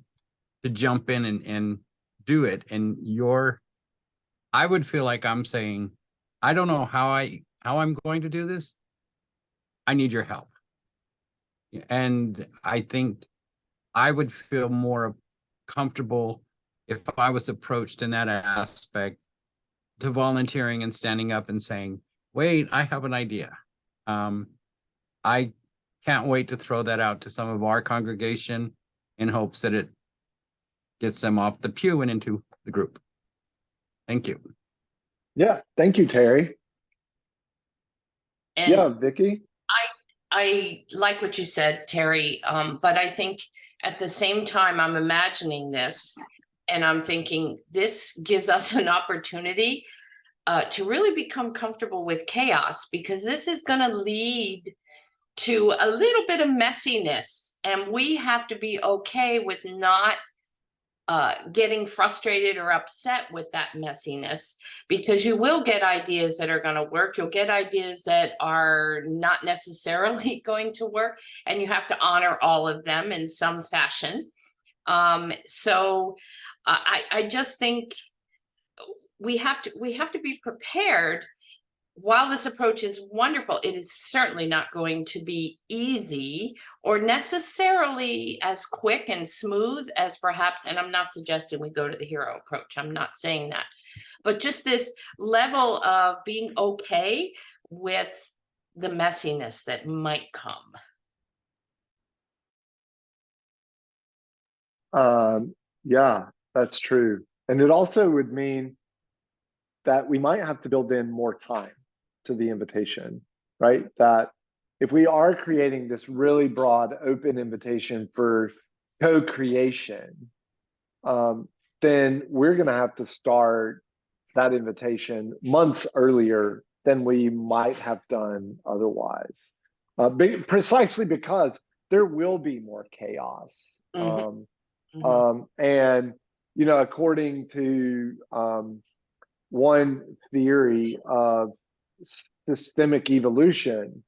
to jump in and do it. And I would feel like I'm saying, I don't know how I'm going to do this. I need your help. And I think I would feel more comfortable if I was approached in that aspect to volunteering and standing up and saying, wait, I have an idea. I can't wait to throw that out to some of our congregation in hopes that it gets them off the pew and into the group. Thank you. Yeah, thank you, Terry. And yeah, Vicky. I like what you said, Terry, but I think at the same time I'm imagining this and I'm thinking this gives us an opportunity to really become comfortable with chaos, because this is going to lead to a little bit of messiness, and we have to be okay with not getting frustrated or upset with that messiness, because you will get ideas that are going to work. You'll get ideas that are not necessarily going to work, and you have to honor all of them in some fashion. So I just think we have to be prepared. While this approach is wonderful, it is certainly not going to be easy or necessarily as quick and smooth as perhaps, and I'm not suggesting we go to the hero approach, I'm not saying that, but just this level of being okay with the messiness that might come. Yeah, that's true. And it also would mean that we might have to build in more time to the invitation, right? That if we are creating this really broad open invitation for co-creation, then we're going to have to start that invitation months earlier than we might have done otherwise. Precisely because there will be more chaos. And, you know, according to one theory of systemic evolution,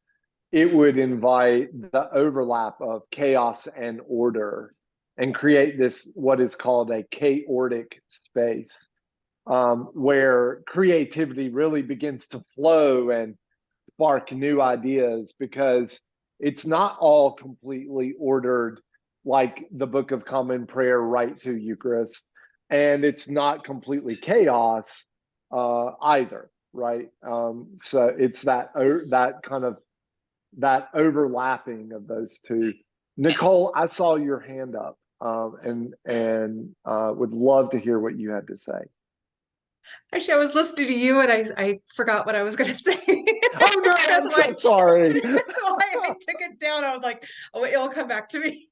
it would invite the overlap of chaos and order and create this, what is called a chaotic space, where creativity really begins to flow and spark new ideas, because it's not all completely ordered like the Book of Common Prayer right to Eucharist, and it's not completely chaos either, right? So it's that kind of that overlapping of those two. Nicole, I saw your hand up, and would love to hear what you had to say. Actually, I was listening to you and I forgot what I was going to say. Oh no, I'm so sorry. That's why I took it down. I was like, oh, it will come back to me.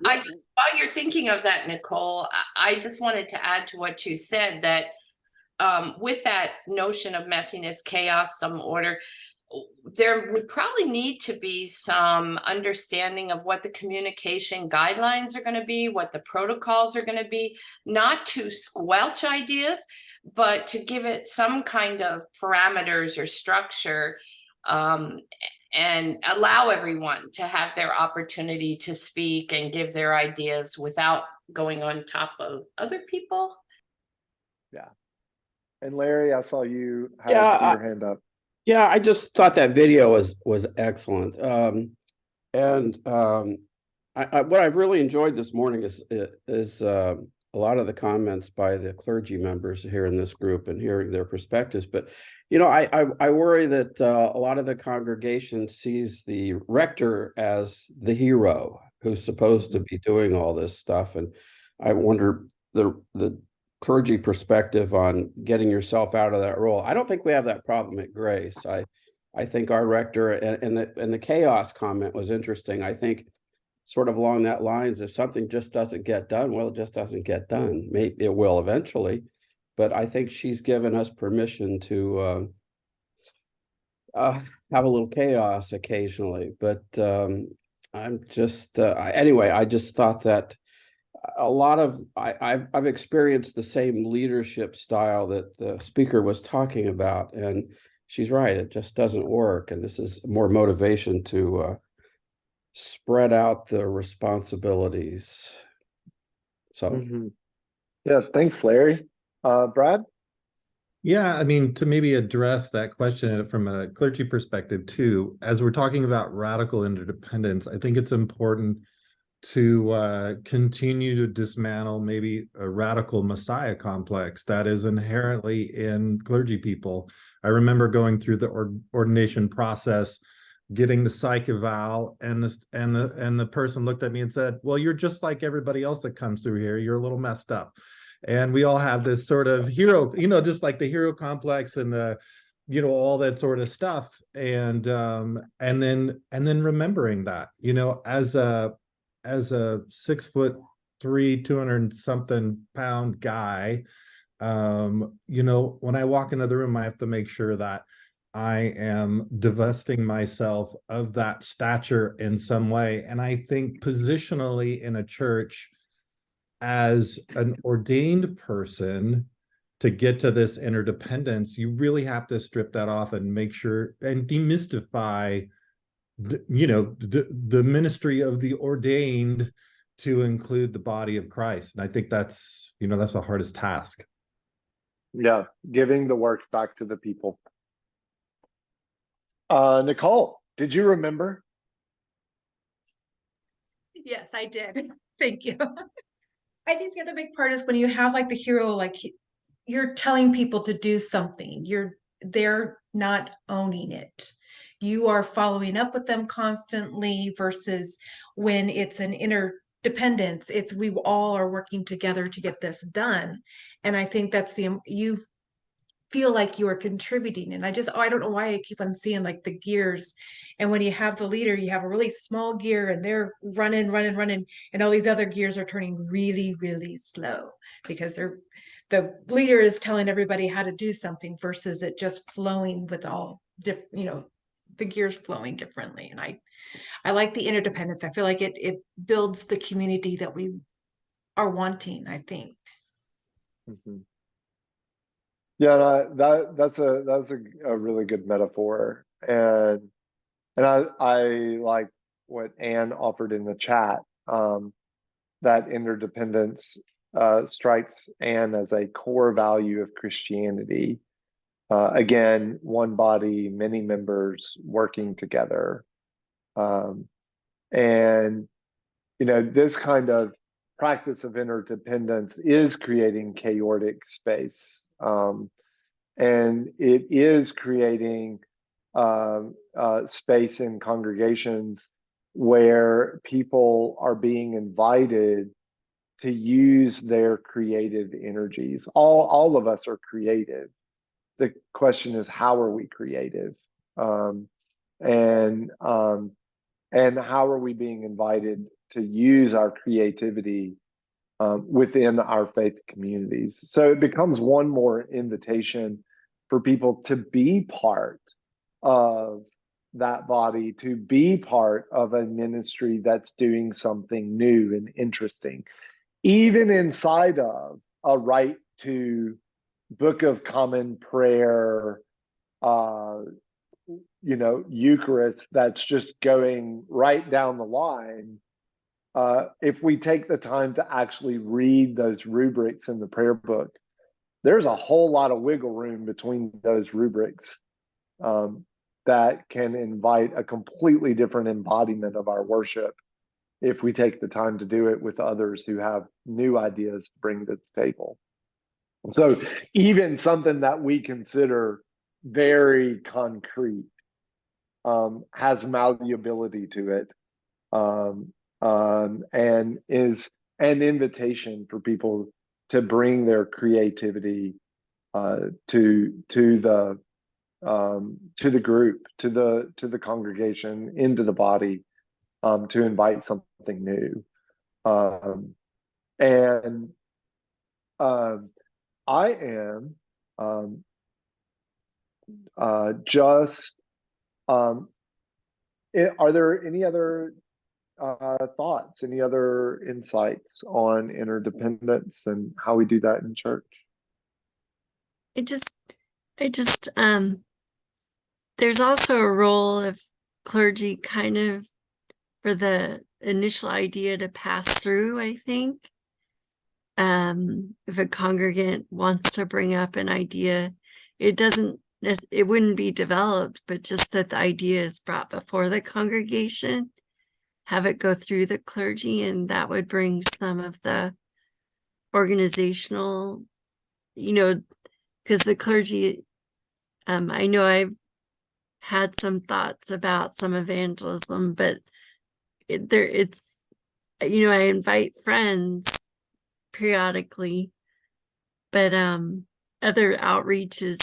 I just, while you're thinking of that, Nicole, I just wanted to add to what you said, that with that notion of messiness, chaos, some order, there would probably need to be some understanding of what the communication guidelines are going to be, what the protocols are going to be, not to squelch ideas, but to give it some kind of parameters or structure, and allow everyone to have their opportunity to speak and give their ideas without going on top of other people. Yeah. And Larry, I saw you had your hand up. Yeah, I just thought that video was excellent. What I've really enjoyed this morning is a lot of the comments by the clergy members here in this group and hearing their perspectives. But you know, I worry that a lot of the congregation sees the rector as the hero who's supposed to be doing all this stuff, and I wonder the clergy perspective on getting yourself out of that role. I don't think we have that problem at Grace. I think our rector and the chaos comment was interesting. I think sort of along that lines, if something just doesn't get done, well, it just doesn't get done. Maybe it will eventually, but I think she's given us permission to have a little chaos occasionally. But I'm just anyway, I just thought that a lot of I've experienced the same leadership style that the speaker was talking about, and she's right, it just doesn't work, and this is more motivation to spread out the responsibilities. So yeah, thanks, Larry. Brad? Yeah, I mean, to maybe address that question from a clergy perspective too, as we're talking about radical interdependence, I think it's important to continue to dismantle maybe a radical Messiah complex that is inherently in clergy people. I remember going through the ordination process, getting the psych eval, and the person looked at me and said, well, you're just like everybody else that comes through here. You're a little messed up. And we all have this sort of hero, you know, just like the hero complex and the, you know, all that sort of stuff. And then remembering that, you know, as a 6'3", 200-something pound guy, you know, when I walk into the room, I have to make sure that I am divesting myself of that stature in some way. And I think positionally in a church, as an ordained person, to get to this interdependence, you really have to strip that off and make sure and demystify you know, the ministry of the ordained to include the body of Christ. And I think that's, you know, that's the hardest task. Yeah, giving the work back to the people. Nicole, did you remember? Yes, I did. Thank you. I think the other big part is when you have like the hero, like you're telling people to do something, they're not owning it. You are following up with them constantly, versus when it's an interdependence, it's we all are working together to get this done. And I think that's feel like you are contributing. And I don't know why I keep on seeing like the gears. And when you have the leader, you have a really small gear and they're running, and all these other gears are turning really, really slow because the leader is telling everybody how to do something versus it just flowing with all different, the gears flowing differently. And I like the interdependence. I feel like it builds the community that we are wanting, I think. Mhm. Yeah, that's a really good metaphor, and I like what Anne offered in the chat. That interdependence strikes Anne as a core value of Christianity. Again, one body, many members working together, and this kind of practice of interdependence is creating chaotic space. And it is creating space in congregations where people are being invited to use their creative energies. All of us are creative. The question is, how are we creative? And how are we being invited to use our creativity within our faith communities? So it becomes one more invitation for people to be part of that body, to be part of a ministry that's doing something new and interesting, even inside of a right to Book of Common Prayer, Eucharist that's just going right down the line. If we take the time to actually read those rubrics in the prayer book, there's a whole lot of wiggle room between those rubrics that can invite a completely different embodiment of our worship if we take the time to do it with others who have new ideas to bring to the table. So even something that we consider very concrete has malleability to it, and is an invitation for people to bring their creativity to the group, to the congregation, into the body, to invite something new. And I am just are there any other thoughts, any other insights on interdependence and how we do that in church? I just there's also a role of clergy kind of for the initial idea to pass through, I think. If a congregant wants to bring up an idea, it wouldn't be developed, but just that the idea is brought before the congregation, have it go through the clergy, and that would bring some of the organizational, because the clergy, I know I've had some thoughts about some evangelism, but I invite friends periodically, but other outreaches,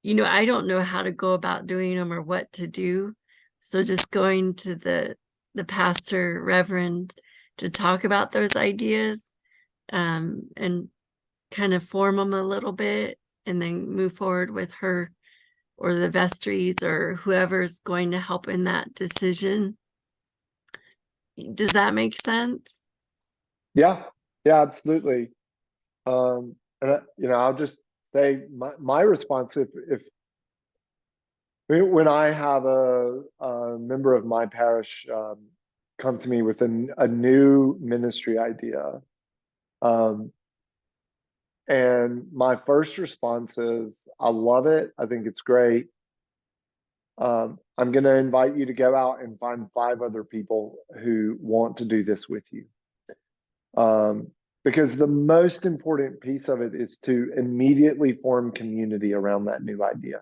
I don't know how to go about doing them or what to do. So just going to the pastor, reverend, to talk about those ideas, and kind of form them a little bit, and then move forward with her or the vestries or whoever's going to help in that decision. Does that make sense? Yeah, absolutely. And I'll just say my response, when I have a member of my parish come to me with a new ministry idea, and my first response is, I love it. I think it's great. I'm going to invite you to go out and find 5 other people who want to do this with you. Because the most important piece of it is to immediately form community around that new idea.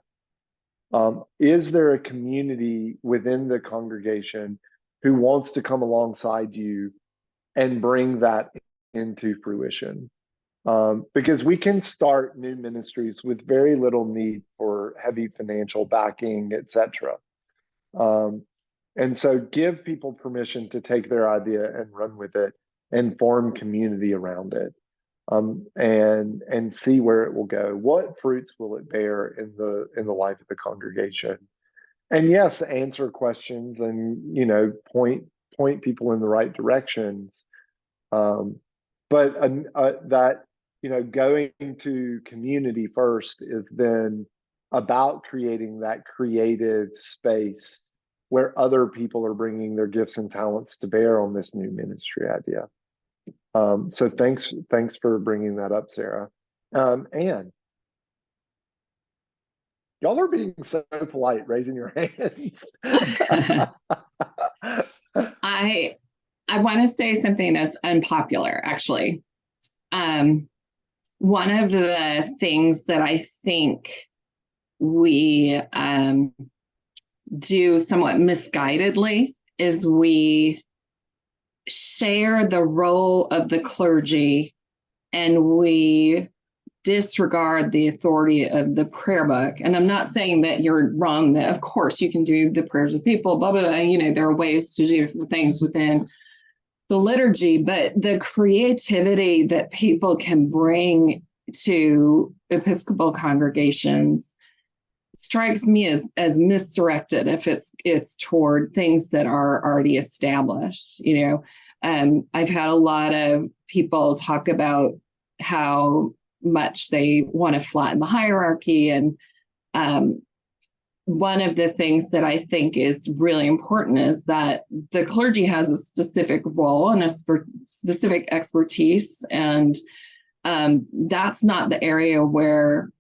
Is there a community within the congregation who wants to come alongside you and bring that into fruition? Because we can start new ministries with very little need for heavy financial backing, etc. And so give people permission to take their idea and run with it and form community around it, and see where it will go. What fruits will it bear in the life of the congregation? And yes, answer questions and point people in the right directions. But that going to community first is then about creating that creative space where other people are bringing their gifts and talents to bear on this new ministry idea. So thanks for bringing that up, Sarah. Anne, y'all are being so polite, raising your hands. I want to say something that's unpopular, actually. One of the things that I think we do somewhat misguidedly is we share the role of the clergy and we disregard the authority of the prayer book. And I'm not saying that you're wrong, that of course you can do the prayers of people, blah, blah, blah. There are ways to do things within the liturgy, but the creativity that people can bring to Episcopal congregations strikes me as misdirected if it's toward things that are already established. I've had a lot of people talk about how much they want to flatten the hierarchy, and one of the things that I think is really important is that the clergy has a specific role and a specific expertise, and that's not the area where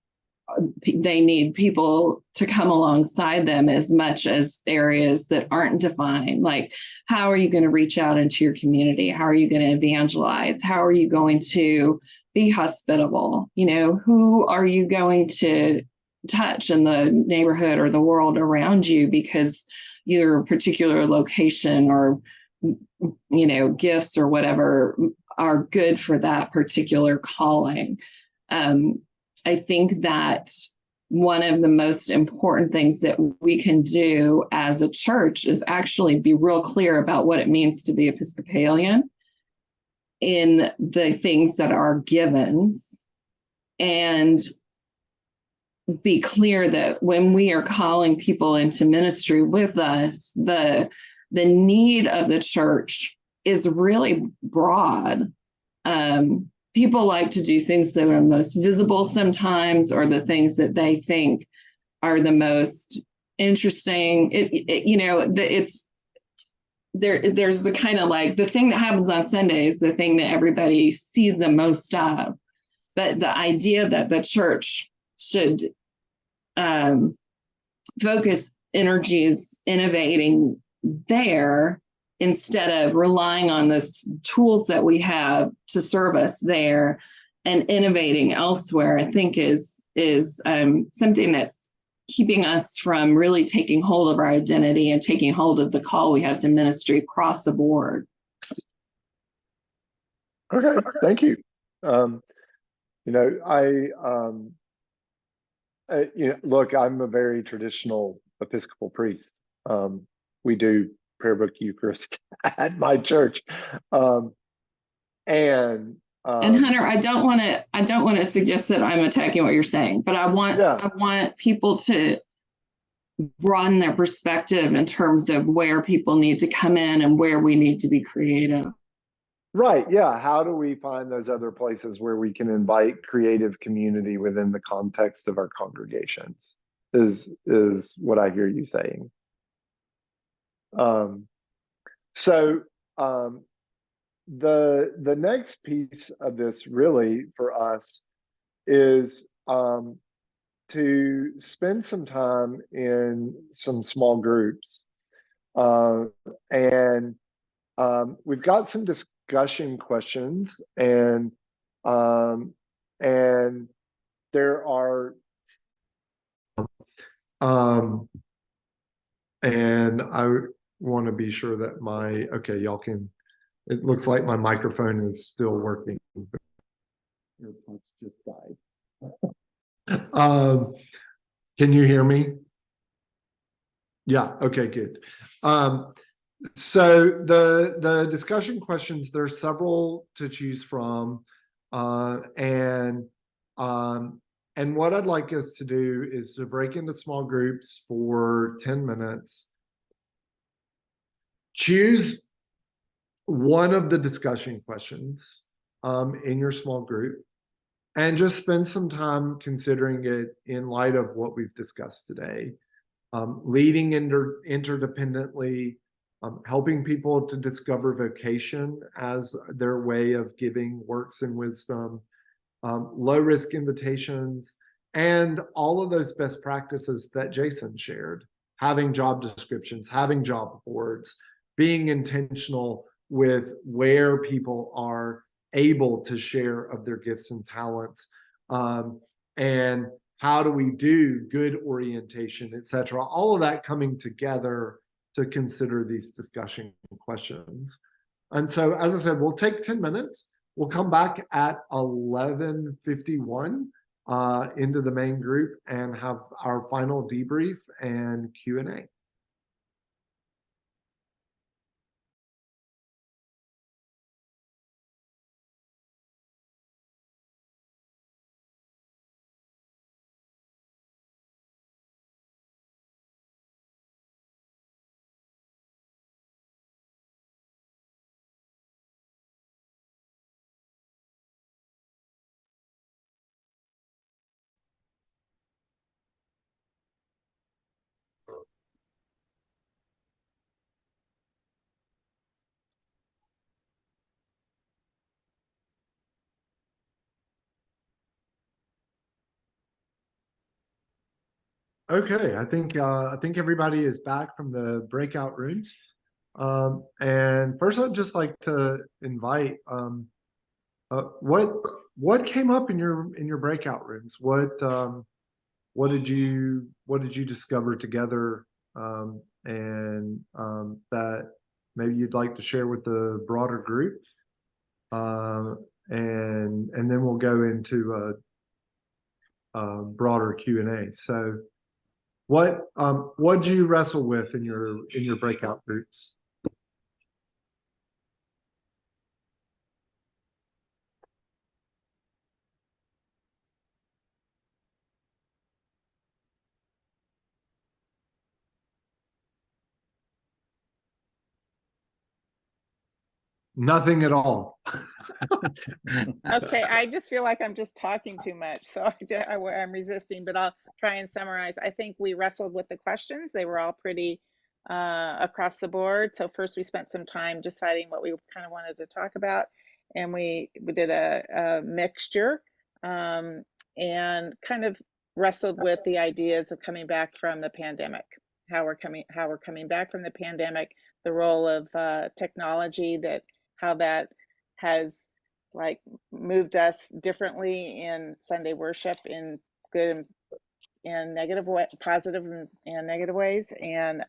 they need people to come alongside them as much as areas that aren't defined. Like, how are you going to reach out into your community? How are you going to evangelize? How are you going to be hospitable? Who are you going to touch in the neighborhood or the world around you because your particular location or gifts or whatever are good for that particular calling? I think that one of the most important things that we can do as a church is actually be real clear about what it means to be Episcopalian in the things that are givens, and be clear that when we are calling people into ministry with us, the need of the church is really broad. People like to do things that are most visible sometimes, or the things that they think are the most interesting. There's a kind of like the thing that happens on Sunday is the thing that everybody sees the most of. But the idea that the church should focus energies innovating there instead of relying on the tools that we have to serve us there and innovating elsewhere, I think is something that's keeping us from really taking hold of our identity and taking hold of the call we have to ministry across the board. Okay, thank you. Look, I'm a very traditional Episcopal priest. We do prayer book Eucharist at my church, and Hunter, I don't want to suggest that I'm attacking what you're saying, but I want people to broaden their perspective in terms of where people need to come in and where we need to be creative. Right. Yeah. How do we find those other places where we can invite creative community within the context of our congregations is what I hear you saying. The next piece of this really for us is to spend some time in some small groups, and we've got some discussion questions, and there are and I want to be sure that y'all can, it looks like my microphone is still working. AirPods just died. Can you hear me? Yeah, okay, good. So the discussion questions, there's several to choose from. And what I'd like us to do is to break into small groups for 10 minutes. Choose one of the discussion questions in your small group and just spend some time considering it in light of what we've discussed today. Leading interdependently, helping people to discover vocation as their way of giving works and wisdom, low risk invitations, and all of those best practices that Jason shared, having job descriptions, having job boards, being intentional with where people are able to share of their gifts and talents, and how do we do good orientation, etc. All of that coming together to consider these discussion questions. And so, as I said, we'll take 10 minutes. We'll come back at 11:51 into the main group and have our final debrief and Q&A. Okay, I think everybody is back from the breakout rooms. And first, I'd just like to invite what came up in your breakout rooms. What did you discover together, and that maybe you'd like to share with the broader group, and then we'll go into a broader Q&A. So. What did you wrestle with in your breakout groups? Nothing at all. Okay, I just feel like I'm just talking too much, so I'm resisting, but I'll try and summarize. I think we wrestled with the questions. They were all pretty across the board. So first we spent some time deciding what we kind of wanted to talk about, and we did a mixture, and kind of wrestled with the ideas of coming back from the pandemic, how we're coming back from the pandemic, the role of technology, how that has like moved us differently in Sunday worship in good and negative way, positive and negative ways. And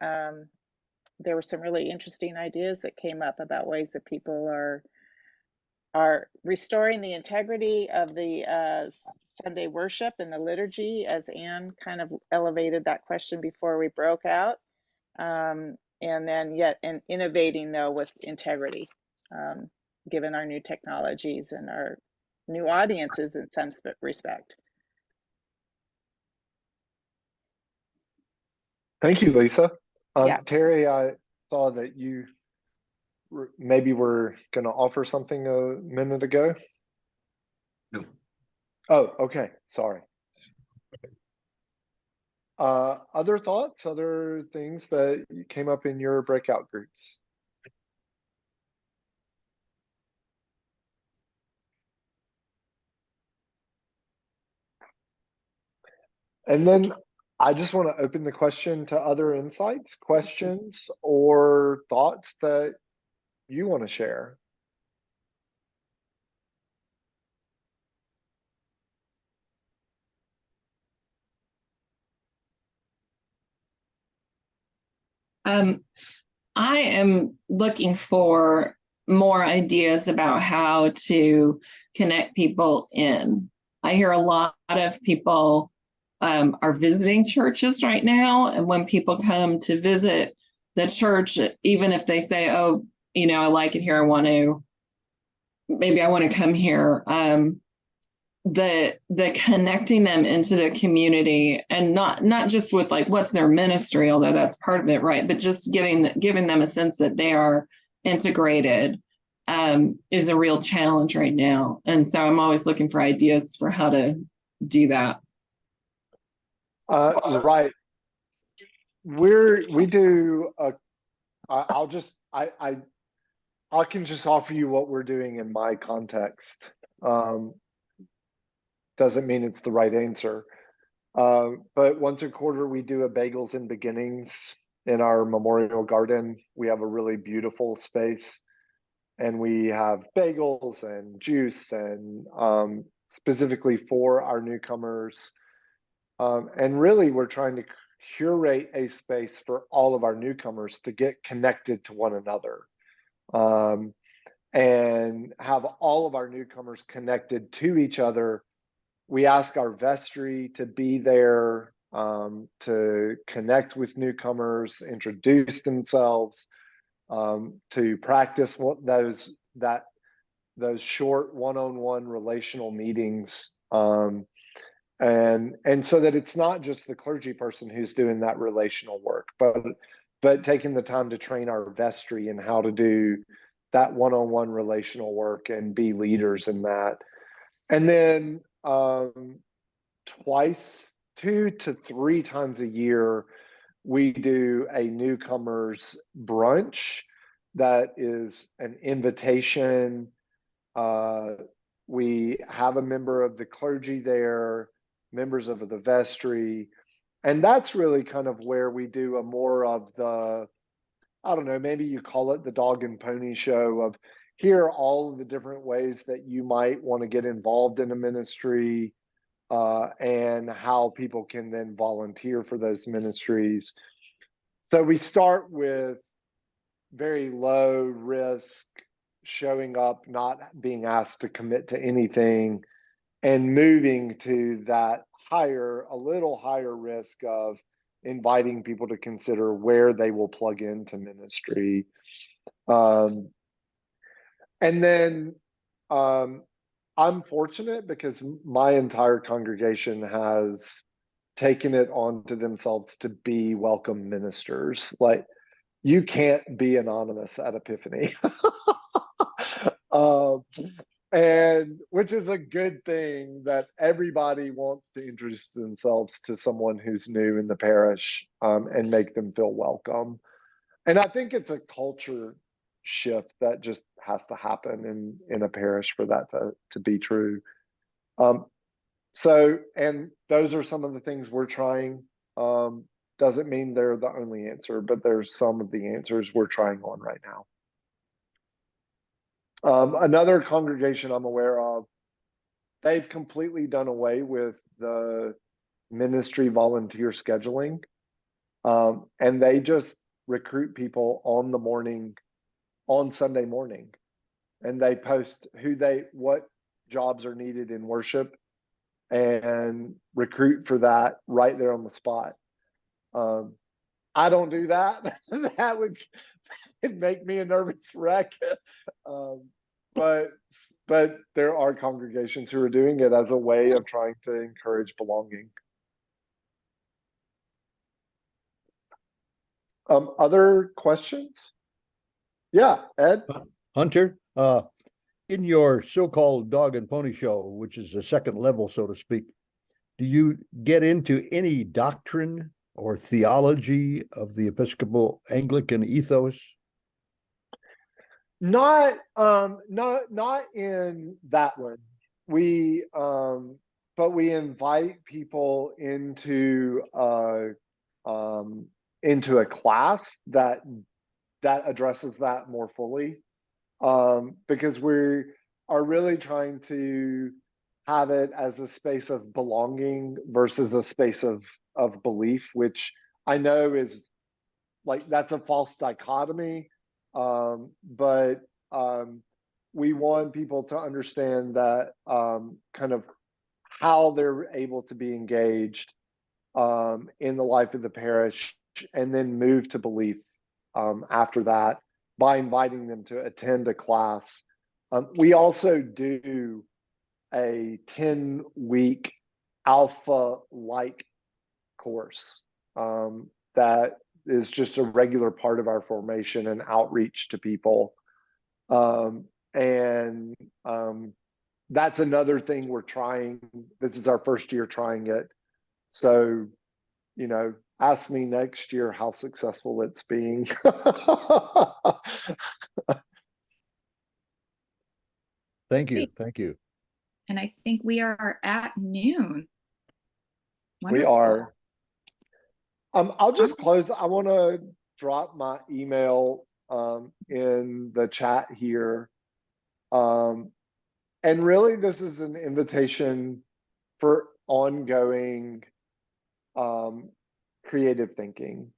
there were some really interesting ideas that came up about ways that people are restoring the integrity of the Sunday worship and the liturgy, as Anne kind of elevated that question before we broke out. And then and innovating though with integrity, given our new technologies and our new audiences in some respect. Thank you, Lisa. Yeah. Terry, I saw that you maybe were going to offer something a minute ago. No. Oh, okay. Sorry. Other thoughts, other things that came up in your breakout groups? And then I just want to open the question to other insights, questions, or thoughts that you want to share. I am looking for more ideas about how to connect people in. I hear a lot of people are visiting churches right now. And when people come to visit the church, even if they say, oh, you know, I like it here, maybe I want to come here. The connecting them into the community, and not just with like what's their ministry, although that's part of it, right? But just giving them a sense that they are integrated is a real challenge right now. And so I'm always looking for ideas for how to do that. Right. We do I can just offer you what we're doing in my context. Doesn't mean it's the right answer. But once a quarter, we do a bagels and beginnings in our memorial garden. We have a really beautiful space, and we have bagels and juice, and specifically for our newcomers. And really, we're trying to curate a space for all of our newcomers to get connected to one another, and have all of our newcomers connected to each other. We ask our vestry to be there to connect with newcomers, introduce themselves, to practice those short one-on-one relational meetings, and so that it's not just the clergy person who's doing that relational work, but taking the time to train our vestry in how to do that one-on-one relational work and be leaders in that. And then 2 to 3 times a year, we do a newcomers brunch that is an invitation. We have a member of the clergy there, members of the vestry, and that's really kind of where we do a more of the, I don't know, maybe you call it the dog and pony show of, here are all of the different ways that you might want to get involved in a ministry, and how people can then volunteer for those ministries. So we start with very low risk, showing up, not being asked to commit to anything, and moving to that a little higher risk of inviting people to consider where they will plug into ministry. And then I'm fortunate because my entire congregation has taken it onto themselves to be welcome ministers. Like, you can't be anonymous at Epiphany. And which is a good thing, that everybody wants to introduce themselves to someone who's new in the parish, and make them feel welcome. And I think it's a culture shift that just has to happen in a parish for that to be true. So, and those are some of the things we're trying. Doesn't mean they're the only answer, but there's some of the answers we're trying on right now. Another congregation I'm aware of, they've completely done away with the ministry volunteer scheduling, and they just recruit people on Sunday morning, and they post what jobs are needed in worship, and recruit for that right there on the spot. I don't do that. That would make me a nervous wreck. But there are congregations who are doing it as a way of trying to encourage belonging. Other questions? Yeah, Ed? Hunter, in your so-called dog and pony show, which is the second level, so to speak, do you get into any doctrine or theology of the Episcopal Anglican ethos? Not in that one. But we invite people into a class that addresses that more fully, because we are really trying to have it as a space of belonging versus a space of belief, which I know is like, that's a false dichotomy. But we want people to understand that kind of how they're able to be engaged in the life of the parish, and then move to belief after that by inviting them to attend a class. We also do a 10-week Alpha-like course that is just a regular part of our formation and outreach to people. That's another thing we're trying. This is our first year trying it. So, you know, ask me next year how successful it's being. Thank you. Thank you. And I think we are at noon. We are. I'll just close. I want to drop my email in the chat here. And really, this is an invitation for ongoing creative thinking.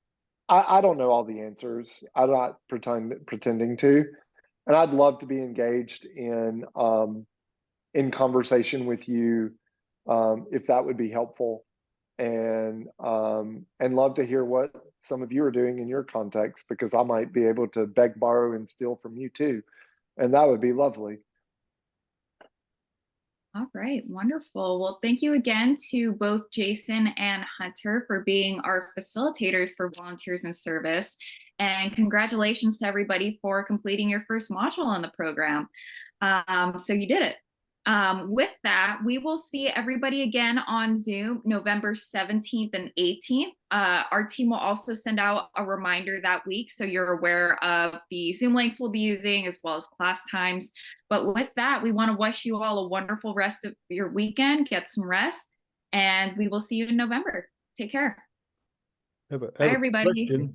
I don't know all the answers. I'm not pretending to, and I'd love to be engaged in conversation with you if that would be helpful, and love to hear what some of you are doing in your context, because I might be able to beg, borrow, and steal from you too, and that would be lovely. All right, wonderful. Well, thank you again to both Jason and Hunter for being our facilitators for Volunteers in Service. And congratulations to everybody for completing your first module in the program. So you did it. With that, we will see everybody again on Zoom November 17th and 18th. Our team will also send out a reminder that week, so you're aware of the Zoom links we'll be using as well as class times. But with that, we want to wish you all a wonderful rest of your weekend. Get some rest, and we will see you in November. Take care. Bye, everybody. Question.